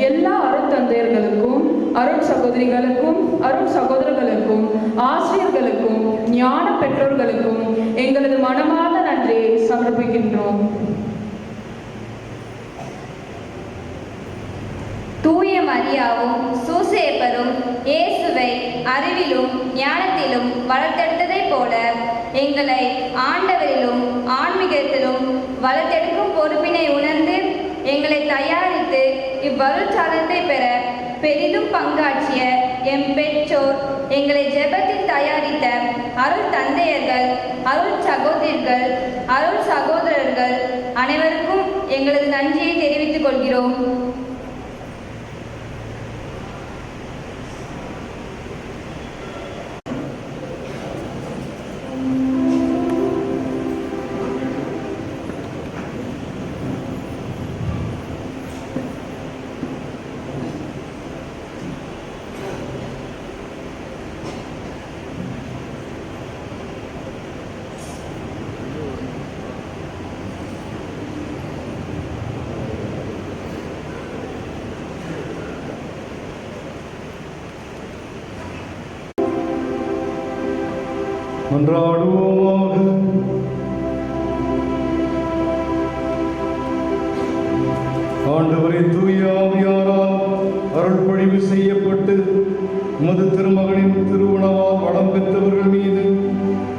எல்லா அருட்தந்தையர்களுக்கும், அருட் சகோதரிகளுக்கும், அருட் சகோதரர்களுக்கும், ஆசிரியர்களுக்கும், ஞான பெற்றோர்களுக்கும் எங்களது மனமார்ந்த நன்றியை சமர்ப்பிக்கின்றோம். தூய மரியாவும் சூசேப்பரும் இயேசுவை அறிவிலும் ஞானத்திலும் வளர்த்தெடுத்ததைப் போல எங்களை ஆண்டவரிலும் ஆன்மீகத்திலும் வளர்த்தெடுக்கும் பொறுப்பினை உணர்ந்து எங்களை தயாரித்து இவ்வருட்சாதனத்தை பெற பெரிதும் பங்காற்றிய எம் பெற்றோர், எங்களை ஜெபத்தில் தயாரித்த அருள் தந்தையர்கள், அருள் சகோதரர்கள், அருள் சகோதரர்கள் அனைவருக்கும் எங்களது நன்றியை தெரிவித்துக் கொள்கிறோம். மன்றாடுவோமாக. ஆண்டவரே, தூய ஆவியாரால் அருள் பொழிவு செய்யப்பட்டு உமது திருமகனின் திருவுணவால் வளம் பெற்றவர்கள் மீது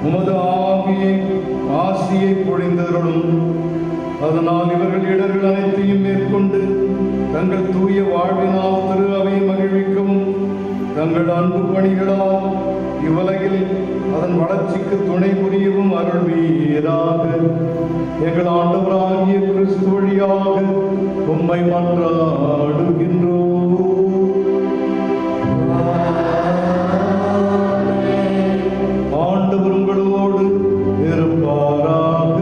உமது ஆசியை பொழிந்தருளும். அதனால் இவர்கள் இடர்கள் அனைத்தையும் மேற்கொண்டு தங்கள் தூய வாழ்வினால் திரு அவையை மகிழ்விக்கவும், தங்கள் அன்பு பணிகளால் இவ்வுலகில் அதன் வளர்ச்சிக்கு துணை புரியவும் அருள்வீராக. எங்கள் ஆண்டவராகிய கிறிஸ்து வழியாக உம்மை மன்றாடுகின்றோம். ஆண்டவர் உங்களோடு இருப்பாராக.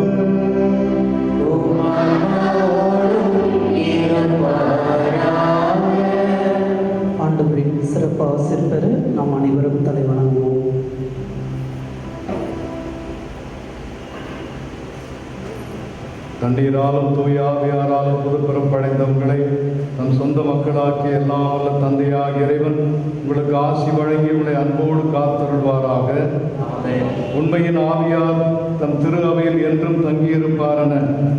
ஆண்டவரின் சிறப்பு ஆசீர் பெற நாம் அனைவரும் தலைவணங்குவோம். தண்ணீராலும் தூயாவியாராலும் புதுப்பெரும் படைந்தவங்களை தன் சொந்த மக்களாக்கி எல்லாம் வல்ல தந்தையாகிய இறைவன் உங்களுக்கு ஆசி வழங்கி உங்களை அன்போடு காத்தருள்வாராக. உண்மையின் ஆவியார் தம் திரு அவையில் என்றும் தங்கியிருப்பார் என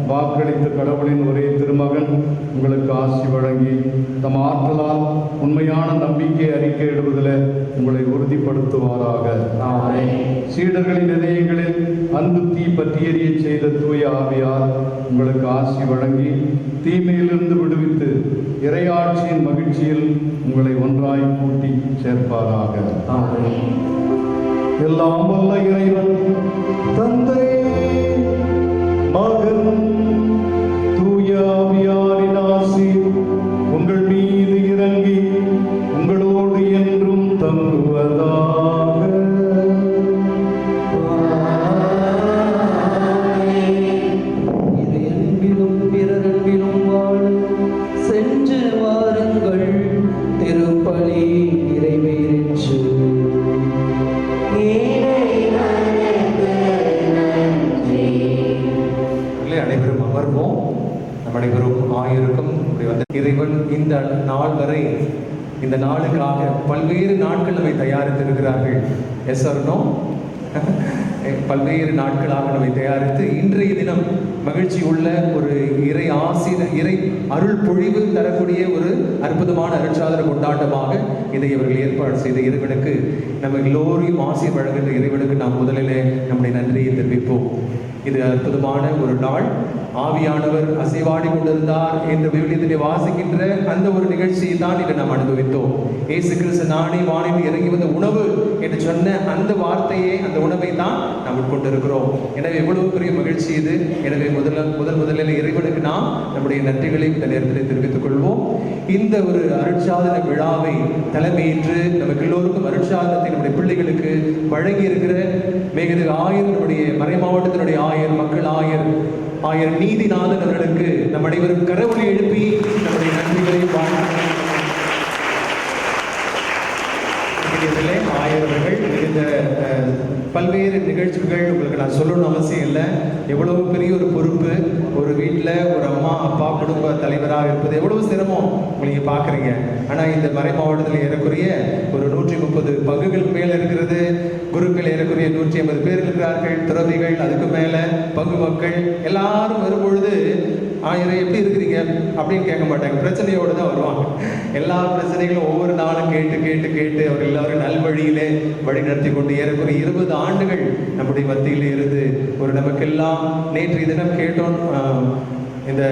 வாக்களித்த கடவுளின் ஒரே திருமகன் உங்களுக்கு ஆசி வழங்கி தம் ஆற்றலால் உண்மையான நம்பிக்கை அறிக்கையிடுவதில் உங்களை உறுதிப்படுத்துவாராக. சீடர்களின் இதயங்களில் அன்பு தீ பற்றி எரிய செய்த தூய ஆவியார் உங்களுக்கு ஆசி வழங்கி தீமையிலிருந்து விடுவித்து இறையாட்சியின் மகிழ்ச்சியில் உங்களை ஒன்றாய் கூட்டி சேர்ப்பாராக. எல்லாம் வல்ல இறைவன் தந்தை மகன் தூய ஆவியாரின் ஆசி உங்கள் மீது இறங்கி உங்களோடு என்றும் தங்குவதாக. சென்று வாருங்கள், திருப்பலி நிறைவேறிற்று. அனைவரும் அமர்வோம். நம் அனைவரும் ஆயிருக்கும் இறைவன் இந்த நாள் வரை இந்த நாளுக்காக பல்வேறு நாட்கள் நம்மை தயாரித்திருக்கிறார்கள். S R no? பல்வேறு நாட்களாக நம்மை தயாரித்து இன்றைய தினம் மகிழ்ச்சி உள்ள ஒரு இறை இறை அருள் பொழிவு தரக்கூடிய ஒரு அற்புதமான அருட்சாதன கொண்டாட்டமாக இதை இவர்கள் ஏற்பாடு செய்த இறைவனுக்கு நம்ம எல்லோரையும் ஆசி வழங்குகின்ற இறைவனுக்கு நாம் முதலிலே நம்முடைய நன்றியை தெரிவிப்போம். இது அற்புதமான ஒரு நாள். ஆவியானவர் அசைவாடி கொண்டிருந்தார் என்று விவிலியத்திலே வாசிக்கின்ற அந்த ஒரு நிகழ்ச்சியை தான் இதை நாம் அனுபவித்தோம். இயேசு கிறிஸ்து நானே வானில் இறங்கி வந்த உணவு என்று சொன்ன அந்த வார்த்தையை, அந்த உணவை தான் நாம் உட்கொண்டிருக்கிறோம். எனவே எவ்வளவு பெரிய மகிழ்ச்சி இது. எனவே முதலில் இறைவனுக்கு நாம் நம்முடைய நன்றிகளை இந்த நேரத்தில் தெரிவித்துக் கொள்வோம். இந்த ஒரு அருட்சாதன விழாவை தலைமையேற்று நமக்கு எல்லோருக்கும் அருட்சாதனத்தை நம்முடைய பிள்ளைகளுக்கு வழங்கி இருக்கிற மேகது ஆயர், நம்முடைய மறை மாவட்டத்தினுடைய ஆயர், மக்கள் ஆயர் நீதிநாதன் அவர்களுக்கு நம் அனைவரும் கரவொலி எழுப்பி நம்முடைய நன்றிகளை ஆயர்கள் மிகுந்த பல்வேறு நிகழ்ச்சிகள் உங்களுக்கு நான் சொல்லணும்னு அவசியம் இல்லை. எவ்வளவு பெரிய ஒரு பொறுப்பு. ஒரு வீட்டில் ஒரு அம்மா அப்பா குடும்ப தலைவராக இருப்பது எவ்வளவு சிரமம் நீங்க பார்க்குறீங்க. ஆனால் இந்த மறை மாவட்டத்தில் ஏறக்குறைய ஒரு 130 பங்குகளுக்கு மேலே இருக்கிறது. குருக்கள் ஏறக்குறைய 150 பேர் இருக்கிறார்கள். துறவிகள், அதுக்கு மேலே பங்கு மக்கள் எல்லாரும் வரும்பொழுது ஆயிரம் எப்படி இருக்கிறீங்க அப்படின்னு கேட்க மாட்டாங்க. பிரச்சனையோடு தான் வருவாங்க. எல்லா பிரச்சனைகளும் ஒவ்வொரு நாளும் கேட்டு கேட்டு கேட்டு அவர் எல்லாரும் நல்வழியிலே வழி நடத்தி கொண்டு ஏறக்குறைய 20 ஆண்டுகள் நம்முடைய மத்தியில் இருந்து ஒரு நமக்கெல்லாம் நேற்றைய தினம் கேட்டோம். இந்த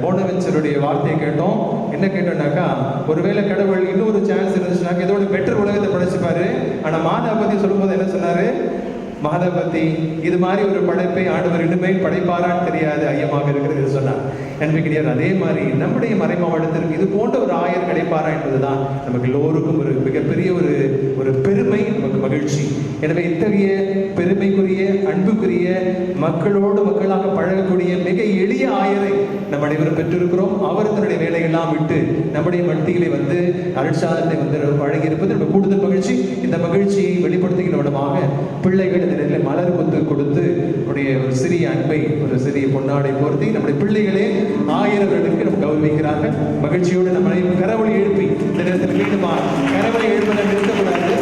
போனவென்சருடைய வார்த்தையை கேட்டோம். என்ன கேட்டோம்னாக்கா, ஒருவேளை கடவுள் இன்னொரு சான்ஸ் இருந்துச்சுனாக்கா இதோட பெட்டர் உலகத்தை படைச்சுப்பாரு. ஆனால் மாதா பத்தி சொல்லும்போது என்ன சொன்னாரு? மாதவதி இது மாதிரி ஒரு படைப்பை ஆண்டவர் இன்னுமே படைப்பாரான்னு தெரியாது, ஐயமாக இருக்கிறது சொன்னார். நன்மை கிடையாது. அதே மாதிரி நம்முடைய மறை மாவட்டத்திற்கு இது போன்ற ஒரு ஆயர் கிடைப்பாரா என்பதுதான் நமக்கு எல்லோருக்கும் ஒரு மிகப்பெரிய ஒரு பெருமை, நமக்கு மகிழ்ச்சி. எனவே இத்தகைய பெருமைக்குரிய, அன்புக்குரிய, மக்களோடு மக்களாக பழகக்கூடிய மிக எளிய ஆயரை நம் அனைவரும் பெற்றிருக்கிறோம். அவர் தன்னுடைய வேலையெல்லாம் விட்டு நம்முடைய மத்தியிலே வந்து அருட்சாதனத்தை வந்து வழங்கி இருப்பது நம்ம கூடுதல் மகிழ்ச்சி. இந்த மகிழ்ச்சியை வெளிப்படுத்துகிற விடமாக பிள்ளைகள் இந்த நேரத்தில் மலர் கொத்து கொடுத்து நம்முடைய ஒரு சிறிய அன்பை, ஒரு சிறிய பொன்னாடை போர்த்தி நம்முடைய பிள்ளைகளே ஆயிரங்களுக்கு நம்ம கௌரவிக்கிறார்கள். மகிழ்ச்சியோடு நம்ம கரவொலி எழுப்பி இந்த நேரத்தில் மீண்டுமா கரவொலி எழுப்பதை நிறுத்தக்கூடாது.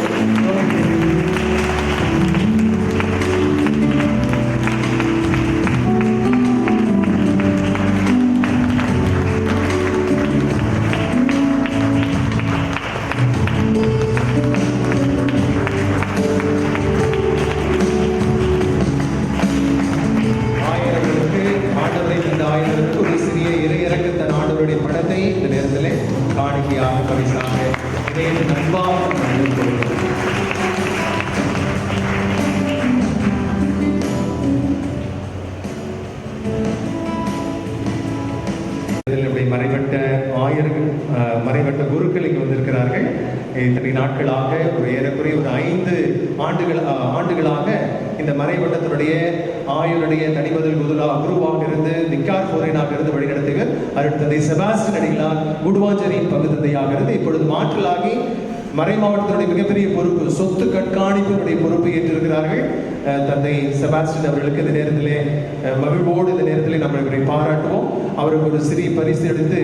மறைவட்ட குருக்கள் இங்கு வந்திருக்கிறார்கள். இத்தனை நாட்களாக ஒரு ஏறக்குறைய ஒரு 5 ஆண்டுகளாக இந்த மறைவட்டத்தினுடைய ஆயுளுடைய தனிபதல் குருவாக இருந்து விக்கார் போரேனாக இருந்து வழிநடத்துகிற அருட்தந்தை செபாஸ்டியன் அடிகளார் குடுவாஞ்சேரியின் பங்கு தந்தையாக இருந்து இப்பொழுது மாற்றலாகி மறை மாவட்டத்தினுடைய மிகப்பெரிய பொறுப்பு, சொத்து கண்காணிப்பினுடைய பொறுப்பை ஏற்றிருக்கிறார்கள். தந்தை செபாஸ்டின் அவர்களுக்கு இந்த நேரத்திலே மகிழ்வோடு இந்த நேரத்திலே நம்ம இவரை பாராட்டுவோம். அவருக்கு ஒரு சிறிய பரிசு எடுத்து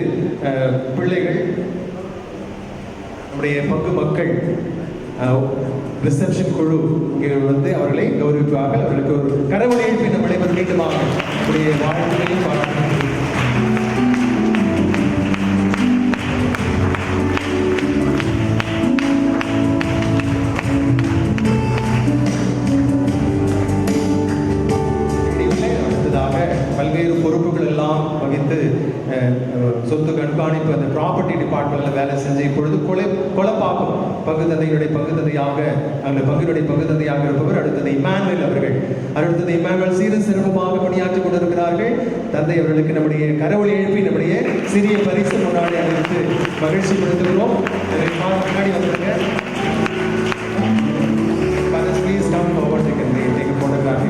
பிள்ளைகள், நம்முடைய பங்கு மக்கள் ரிசப்ஷன் குழு இங்கே வந்து அவர்களை கௌரவிப்பார்கள். அவர்களுக்கு ஒரு கரவொலி எழுப்பி நம்ம அனைவரும் மீண்டுமாக நம்முடைய வாழ்க்கையையும் பாராட்டுகிறோம். பல்வேறு பொறுப்புகள் எல்லாம் வகித்து சொத்து கண்காணிப்பு, அந்த ப்ராப்பர்ட்டி டிபார்ட்மெண்ட்ல வேலை செஞ்சு இப்பொழுது கொலப்பாக்கம் பங்கு தந்தையுடைய பங்கு தந்தையாக, அந்த பங்கினுடைய பங்கு தந்தையாக இருப்பவர் அடுத்தது இமானுவேல் அவர்கள். அடுத்தது இமானுவேல் சீர சிறப்புமாக பணியாற்றிக் கொண்டிருக்கிறார்கள். தந்தை அவர்களுக்கு நம்முடைய கரவொலி எழுப்பி நம்முடைய சிறிய பரிசு முன்னாடி அறிவித்து மகிழ்ச்சி படுத்துகிறோம். முன்னாடி வந்துருங்க. Please come forward, you can take a photograph.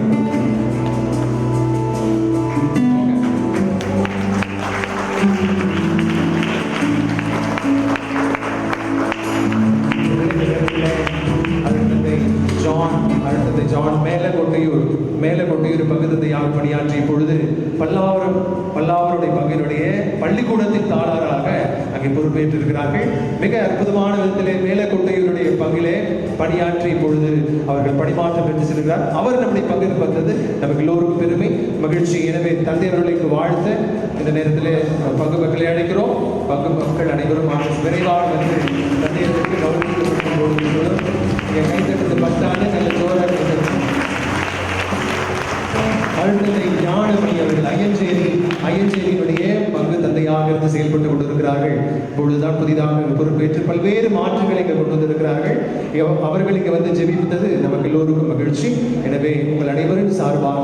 John Melakottaiyur பங்குதந்தையாக பணியாற்றிய பொழுது பல்லாவருடைய பங்கினுடைய பள்ளிக்கூடத்தின் தாளராக அங்கே பொறுப்பேற்றிருக்கிறார்கள். மிக அற்புதமான விதத்திலே மேலக்கொட்டையூருடைய பங்கிலே பணியாற்றிய பொழுது அவர்கள் பணிமாற்றம் பெற்று செல்கிறார். அவர் நம்முடைய பங்கிற்கு வந்தது நமக்கு எல்லோருக்கும் பெருமை, மகிழ்ச்சி. எனவே தந்தை அவர்களுக்கு வாழ்த்த இந்த நேரத்தில் பங்கு மக்களை அழைக்கிறோம். பங்கு மக்கள் அனைவரும் விரைவாக வந்து தந்தையர்களுக்கு கௌரவிக்கப்படும் பொழுது கைத்தட்டது பட்டாலே நல்ல ஜோராக அருள்தந்தை ஞானமணி அவர்கள் ஐயஞ்சேரியினுடைய பங்கு தந்தையாக இருந்து செயல்பட்டு கொண்டிருக்கிறார்கள். இப்பொழுதுதான் புதிதாக பொறுப்பேற்று பல்வேறு மாற்றங்களை இங்கே கொண்டு வந்திருக்கிறார்கள். அவர்கள் இங்கே வந்து ஜெபித்தது நமக்கு எல்லோருக்கும் மகிழ்ச்சி. எனவே உங்கள் அனைவரும் சார்பாக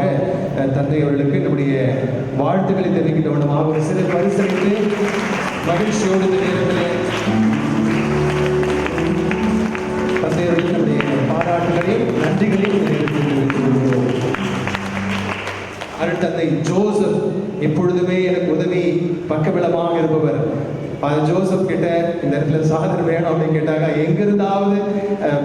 தந்தை அவர்களுக்கு நம்முடைய வாழ்த்துக்களை தெரிவிக்கின்ற வண்ணமாக ஒரு சிறு பரிசளித்து மகிழ்ச்சியோடு இந்த நேரத்தில் தந்தை அவர்களுக்கு நம்முடைய பாராட்டுகளையும் நன்றிகளையும் தெரிவித்துக் அருட்தந்தை ஜோசப் எப்பொழுதுமே எனக்கு உதவி பக்கபலமாக இருப்பவர். ஜோசப் கிட்ட இந்த இடத்துல சாதனை வேணும் அப்படின்னு கேட்டாங்க, எங்கிருந்தாவது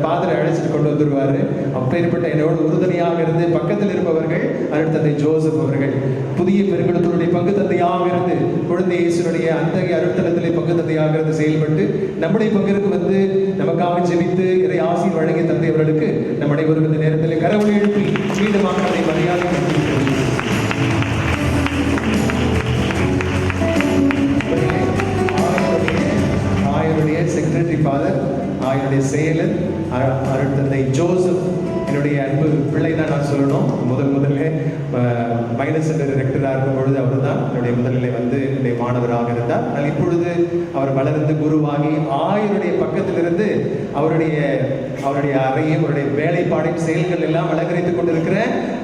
பாதரை அழைச்சிட்டு கொண்டு வந்துருவாரு. அப்பேற்பட்ட என்னோட உறுதுணையாக இருந்து பக்கத்தில் இருப்பவர்கள் அருட்தந்தை ஜோசப் அவர்கள். புதிய பெருங்குளத்தூருடைய பங்கு தந்தையாக இருந்து குழந்தை இயேசுனுடைய அத்தகைய அருட்தலத்திலே பங்கு தந்தையாக இருந்து செயல்பட்டு நம்முடைய பங்கிற்கு வந்து நமக்காக ஜெபித்து இறை ஆசி வழங்கிய தந்தை அவர்களுக்கு நம் அனைவரும் இந்த நேரத்தில் கரவொலி எழுப்பி மீண்டுமாக அதை மரியாதை ஆயருடைய செக்ரட்டரி ஃபாதர், ஆயருடைய செயலர் அருட்தந்தை ஜோசப், என்னுடைய அன்பு பிள்ளை தான் நான் சொல்லணும். முதல்ல மைனர் சென்டர் ரெக்டராக இருக்கும் பொழுது அவர் தான் என்னுடைய முதலிலே வந்து என்னுடைய மாணவராக இருந்தார். ஆனால் இப்பொழுது அவர் வளர்ந்து குருவாகி ஆயருடைய பக்கத்திலிருந்து அவருடைய அறையும் அவருடைய வேலைப்பாடையும் செயல்கள் எல்லாம் அலங்கரித்துக் கொண்டிருக்கிற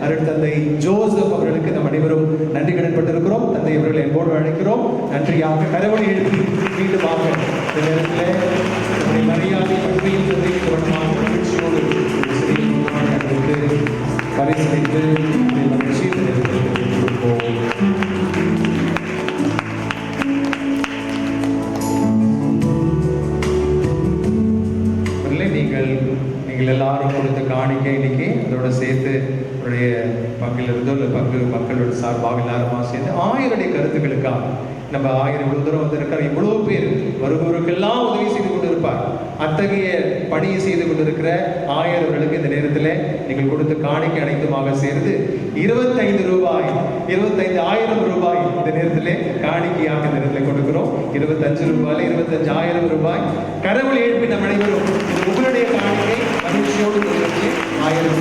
அருட்தந்தை ஜோசப் அவர்களுக்கு நம் அனைவரும் நன்றி கடன்பட்டிருக்கிறோம். தந்தை அவர்களை என்போடு அழைக்கிறோம். நன்றியாக கரவொலி எழுப்பி மீண்டுமாக இந்த நேரத்தில் மரியாதை பற்றியும் தந்தைக்கு மகிழ்ச்சியோடு பரிசளித்து மகிழ்ச்சி நீங்கள் எல்லாரும் கொடுத்த காணிக்கை இன்னைக்கு அதோட சேர்த்து உடைய பங்கில் இருந்தோ இல்லை பங்கு மக்களோட சார்பாக எல்லாருமா சேர்ந்து ஆயருடைய கருத்துக்களுக்காக நம்ம ஆயர் இவ்வளவு தூரம் வந்திருக்கார். இவ்வளவு பேர் வருபவருக்கெல்லாம் உதவி செய்து கொண்டிருப்பார். அத்தகைய பணியை செய்து கொண்டிருக்கிற ஆயர் அவர்களுக்கு இந்த நேரத்தில் நீங்கள் கொடுத்த காணிக்கை அனைத்துமாக சேர்ந்து 25,000 ரூபாய் இந்த நேரத்தில் காணிக்கையாக இந்த நேரத்தில் கொடுக்கிறோம். 25 ரூபாயில் 25,000 ரூபாய் கரவொலி எழுப்பி நம் அனைவரும் உங்களுடைய காணிக்கை மகிழ்ச்சியோடு தெரிவித்து ஆயிரம்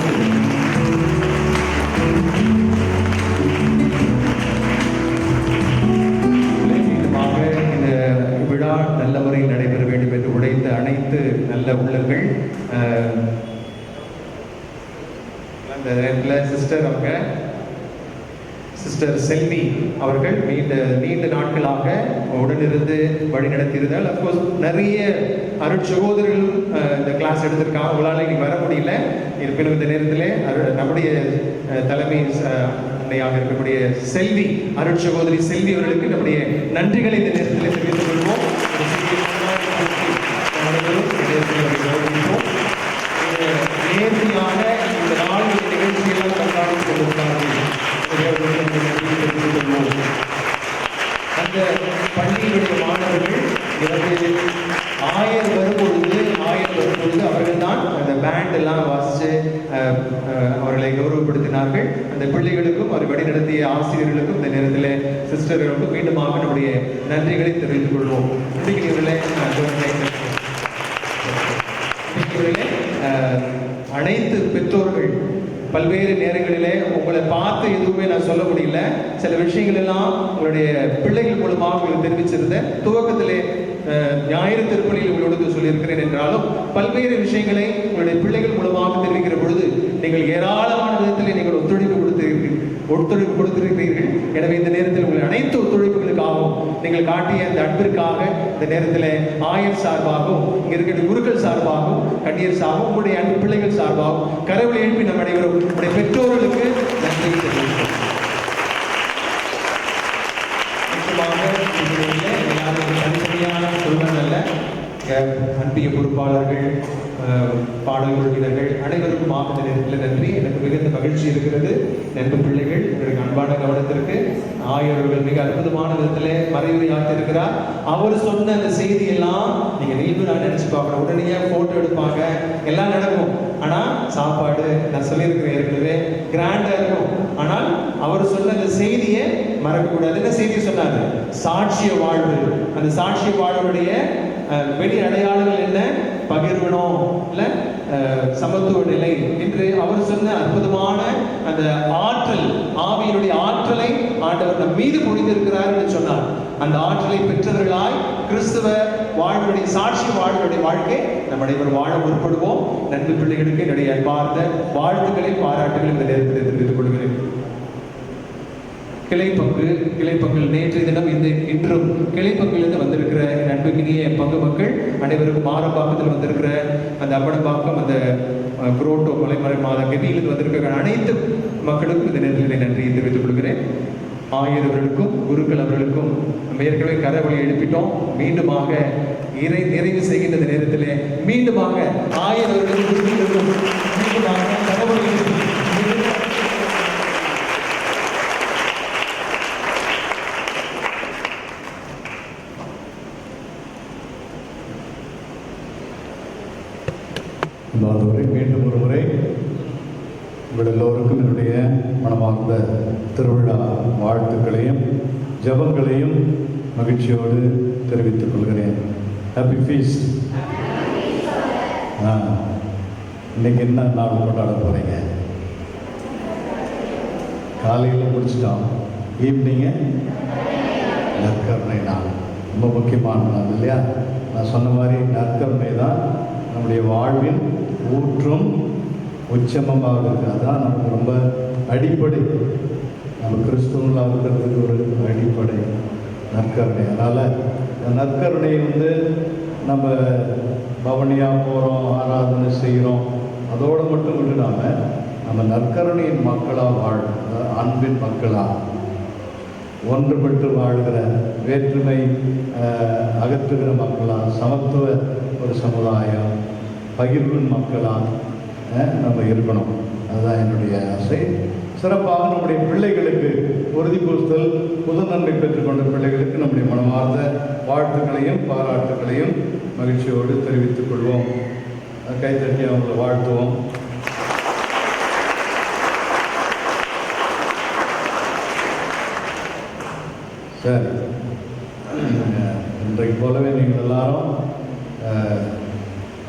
விழா நல்ல முறையில் நடைபெற வேண்டும் என்று உழைத்த அனைத்து நல்ல உள்ளங்கள். அந்த நேரத்தில் சிஸ்டர் செல்வி அவர்கள் நீண்ட நாட்களாக உடனிருந்து வழி நடத்தியிருந்தால் அப்கோர்ஸ் நிறைய அருட்சகோதரர்களும் இந்த கிளாஸ் எடுத்திருக்காங்க. உங்களால் இன்னைக்கு வர முடியல. இருப்பினும் இந்த நேரத்தில் நம்முடைய தலைமை அன்னையாக இருக்கக்கூடிய செல்வி அருட்சகோதரி செல்வி அவர்களுக்கு நம்முடைய நன்றிகளை இந்த நேரத்தில் தெரிவித்துக் கொள்வோம். ஆயர் வரும்பொழுது அவர்கள் தான் அந்த பேண்ட் எல்லாம் வாசித்து அவர்களை கௌரவப்படுத்தினார்கள். அந்த பிள்ளைகளுக்கும் அவர் வழிநடத்திய ஆசிரியர்களுக்கும் இந்த நேரத்தில் சிஸ்டர்களுக்கும் மீண்டுமாக நம்முடைய நன்றிகளை தெரிவித்துக் கொள்வோம். அனைத்து பெற்றோர்கள் பல்வேறு நேரங்களிலே உங்களை பார்த்து எதுவுமே நான் சொல்ல முடியல, சில விஷயங்கள் எல்லாம் உங்களுடைய பிள்ளைகள் மூலமாக உங்களுக்கு தெரிவிச்சிருந்தேன். துவக்கத்திலே ஞாயிறு திருப்பலியில் உங்களோடு சொல்லியிருக்கிறேன் என்றாலும் பல்வேறு விஷயங்களை உங்களுடைய பிள்ளைகள் மூலமாக தெரிவிக்கிற பொழுது நீங்கள் ஏராளமான விதத்தில் நீங்கள் ஒத்துழைப்பு கொடுத்திருக்கிறீர்கள். எனவே இந்த நேரத்தில் உங்கள் அனைத்து ஒத்துழைப்புகளுக்காகவும் நீங்கள் காட்டிய அந்த அன்பிற்காக இந்த நேரத்தில் ஆயர் சார்பாகவும் இங்க இருக்கிற குருக்கள் சார்பாகவும் கண்ணியர் சார்பாகவும் உங்களுடைய அன்பு பிள்ளைகள் சார்பாகவும் கரவலை எழுப்பி நம் அனைவரும் உங்களுடைய பெற்றோர்களுக்கு நன்றி தெரிவிக்கிறோம். தனித்தனியான சொல்வதல்ல, அன்பிய பொறுப்பாளர்கள், பாடல் குழுவினர்கள் அனைவருக்கும் இந்த நேரத்தில் நன்றி. எனக்கு மிகுந்த மகிழ்ச்சி இருக்கிறது. நண்பு பிள்ளைகள் உங்களுக்கு அன்பான கவனத்திற்கு ஆயர்கள் மிக அற்புதமான விதத்தில் மறைவுரை ஆற்றிருக்கிறார். அவர் சொன்ன அந்த செய்தியெல்லாம் நீங்க நான் நினைச்சு பார்க்கணும். உடனே போட்டோ எடுப்பாங்க, எல்லாம் நடக்கும். ஆனா சாப்பாடு நான் சொல்லியிருக்கிறேன் ஏற்கனவே கிராண்டா இருக்கும். ஆனால் அவர் சொன்ன அந்த செய்தியை மறக்கக்கூடாது. என்ன செய்தி சொன்னாரு? சாட்சிய வாழ்வு. அந்த சாட்சிய வாழ்வுடைய வெளி அடையாளங்கள் என்ன? பகிர்வனம், இல்ல சமத்துவ நிலை என்று அவர் சொன்ன அற்புதமான அந்த ஆற்றல், ஆவியினுடைய ஆற்றலை ஆண்டவர் நம் மீது பொழிந்திருக்கிறார் என்று சொன்னார். அந்த ஆற்றலை பெற்றவர்களாய் கிறிஸ்துவ வாழ்வுடைய சாட்சி வாழ்வுடைய வாழ்க்கை நம் அனைவரும் வாழ முற்படுவோம். நண்பு பிள்ளைகளுக்கு என்னுடைய அன்பார்ந்த வாழ்த்துக்களை பாராட்டுகள் இந்த நேரத்தில் தெரிவித்துக் கொள்கிறேன். கிளைப்பங்கள் நேற்றைய தினம் இன்றும் கிளைப்பங்கிலிருந்து வந்திருக்கிற நண்புக்கினிய பங்கு மக்கள் அனைவருக்கும் மாரம்பாக்கத்தில் வந்திருக்கிற அந்த அப்படம்பாக்கம், அந்த குரோட்டோ மலைமறை மாத கெபியிலிருந்து வந்திருக்கிற அனைத்து மக்களுக்கும் இந்த நேரத்தில் நன்றியை தெரிவித்துக் கொள்கிறேன். ஆயர் அவர்களுக்கும் குருக்கள் அவர்களுக்கும் நம்ம ஏற்கனவே கரவழி எழுப்பிட்டோம். மீண்டுமாக நிறைவு செய்கின்ற நேரத்தில் மீண்டுமாக ஆயர் அவர்களுக்கும் மீண்டுமாக கரவழி எழுப்பி மீண்டும் ஒரு முறை உங்கள் எல்லோருக்கும் என்னுடைய மனமார்ந்த திருவிழா வாழ்த்துக்களையும் ஜபங்களையும் மகிழ்ச்சியோடு தெரிவித்துக் கொள்கிறேன். Happy feast. இன்னைக்கு என்ன நாள் கொண்டாட போறீங்க? காலையில் முடிச்சிட்டோம், ஈவினிங்கு நற்கருணை நாள். ரொம்ப முக்கியமான நாள் இல்லையா? நான் சொன்ன மாதிரி நற்கருணை தான் நம்முடைய வாழ்வின் ஊற்றும் உச்சமமாக இருக்குது. அதுதான் நமக்கு ரொம்ப அடிப்படை. நம்ம கிறிஸ்துவங்களாக இருக்கிறதுக்கு ஒரு அடிப்படை நற்கருணை. அதனால் இந்த நற்கருணை நம்ம பவனியாக போகிறோம், ஆராதனை செய்கிறோம், அதோடு மட்டும் விட்டுடாமல் நம்ம நற்கருணையின் மக்களாக வாழும், அன்பின் மக்களாக ஒன்றுபட்டு வாழ்கிற, வேற்றுமை அகற்றுகிற மக்களாக, சமத்துவ ஒரு சமுதாயம், பகிர்வின் மக்களாக நம்ம இருக்கணும். அதுதான் என்னுடைய ஆசை. சிறப்பாக நம்முடைய பிள்ளைகளுக்கு உறுதிப்பூசுதல், புது நன்மை பெற்றுக்கொண்ட பிள்ளைகளுக்கு நம்முடைய மனமார்ந்த வாழ்த்துக்களையும் பாராட்டுகளையும் மகிழ்ச்சியோடு தெரிவித்துக் கொள்வோம். கைத்தட்டி அவங்களை வாழ்த்துவோம். சரி, இன்றைக்கு போலவே நீங்கள் எல்லாரும்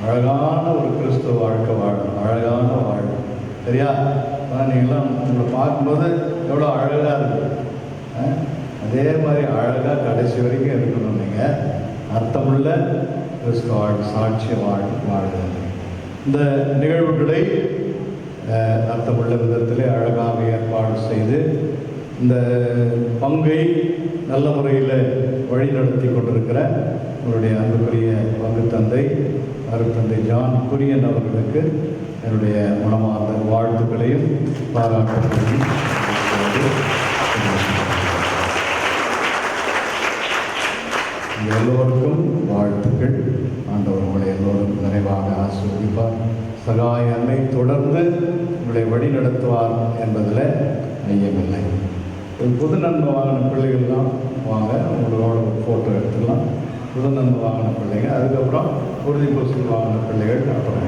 அழகான ஒரு கிறிஸ்துவ வாழ்க்கை வாழணும். அழகான வாழ்வு, சரியா? நீங்களாம் உங்களை பார்க்கும்போது எவ்வளோ அழகாக இருக்குது. அதே மாதிரி அழகாக கடைசி வரைக்கும் இருக்கணும். நீங்கள் அர்த்தமுள்ள கிறிஸ்துவ வாழ்க்கை, சாட்சிய வாழ்க்கை. இந்த நிகழ்வுகளை அர்த்தமுள்ள விதத்திலே அழகாக ஏற்பாடு செய்து இந்த பங்கை நல்ல முறையில் வழிநடத்தி கொண்டிருக்கிற உங்களுடைய அன்புக்குரிய பங்கு தந்தை அருட்தந்தை ஜான் குரியன் அவர்களுக்கு என்னுடைய மனமார்ந்த வாழ்த்துக்களையும் பாராட்டுகளையும் எல்லோருக்கும் வாழ்த்துக்கள். ஆண்டவர் உங்களை எல்லோரும் நிறைவாக ஆசீர்வதிப்பார். சகாய அன்னை தொடர்ந்து உங்களை வழி நடத்துவார் என்பதில் ஐயமில்லை. புது நன்மை வாங்கின பிள்ளைகள்லாம் வாங்க, உங்களோட ஒரு ஃபோட்டோ எடுத்துக்கலாம். முதல் நன்மை வாங்கின பிள்ளைங்க, அதுக்கப்புறம் உறுதி பூசல் வாங்கின பிள்ளைகள் அப்புறம்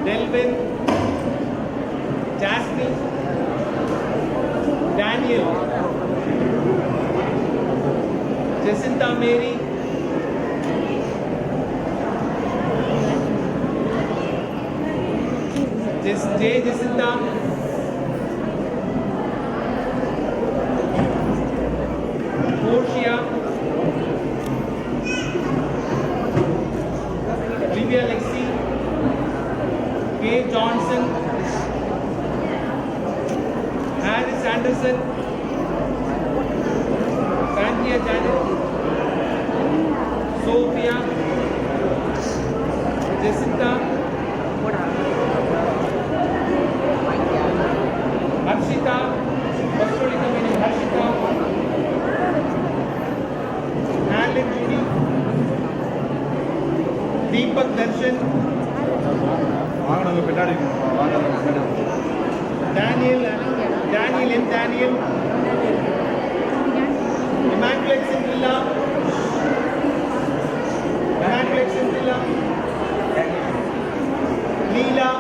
Delvin, Jasmine, Daniel, Jacinta Mary, J. Jacinta, Portia, Livia Lexi, K. Johnson, Harris Anderson, Santia Janet, Sophia, Jacinta, Harshita, Apostolic meaning Harshita, Alan Judy, Deepak Darshan, Daniel M. Daniel, Immaculate Cinderella, Leela,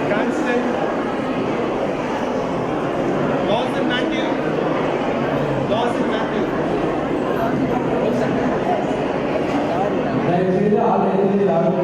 Cranston, Lawson Matthew, தயவுசெய்து ஆலயத்தில் யாரும்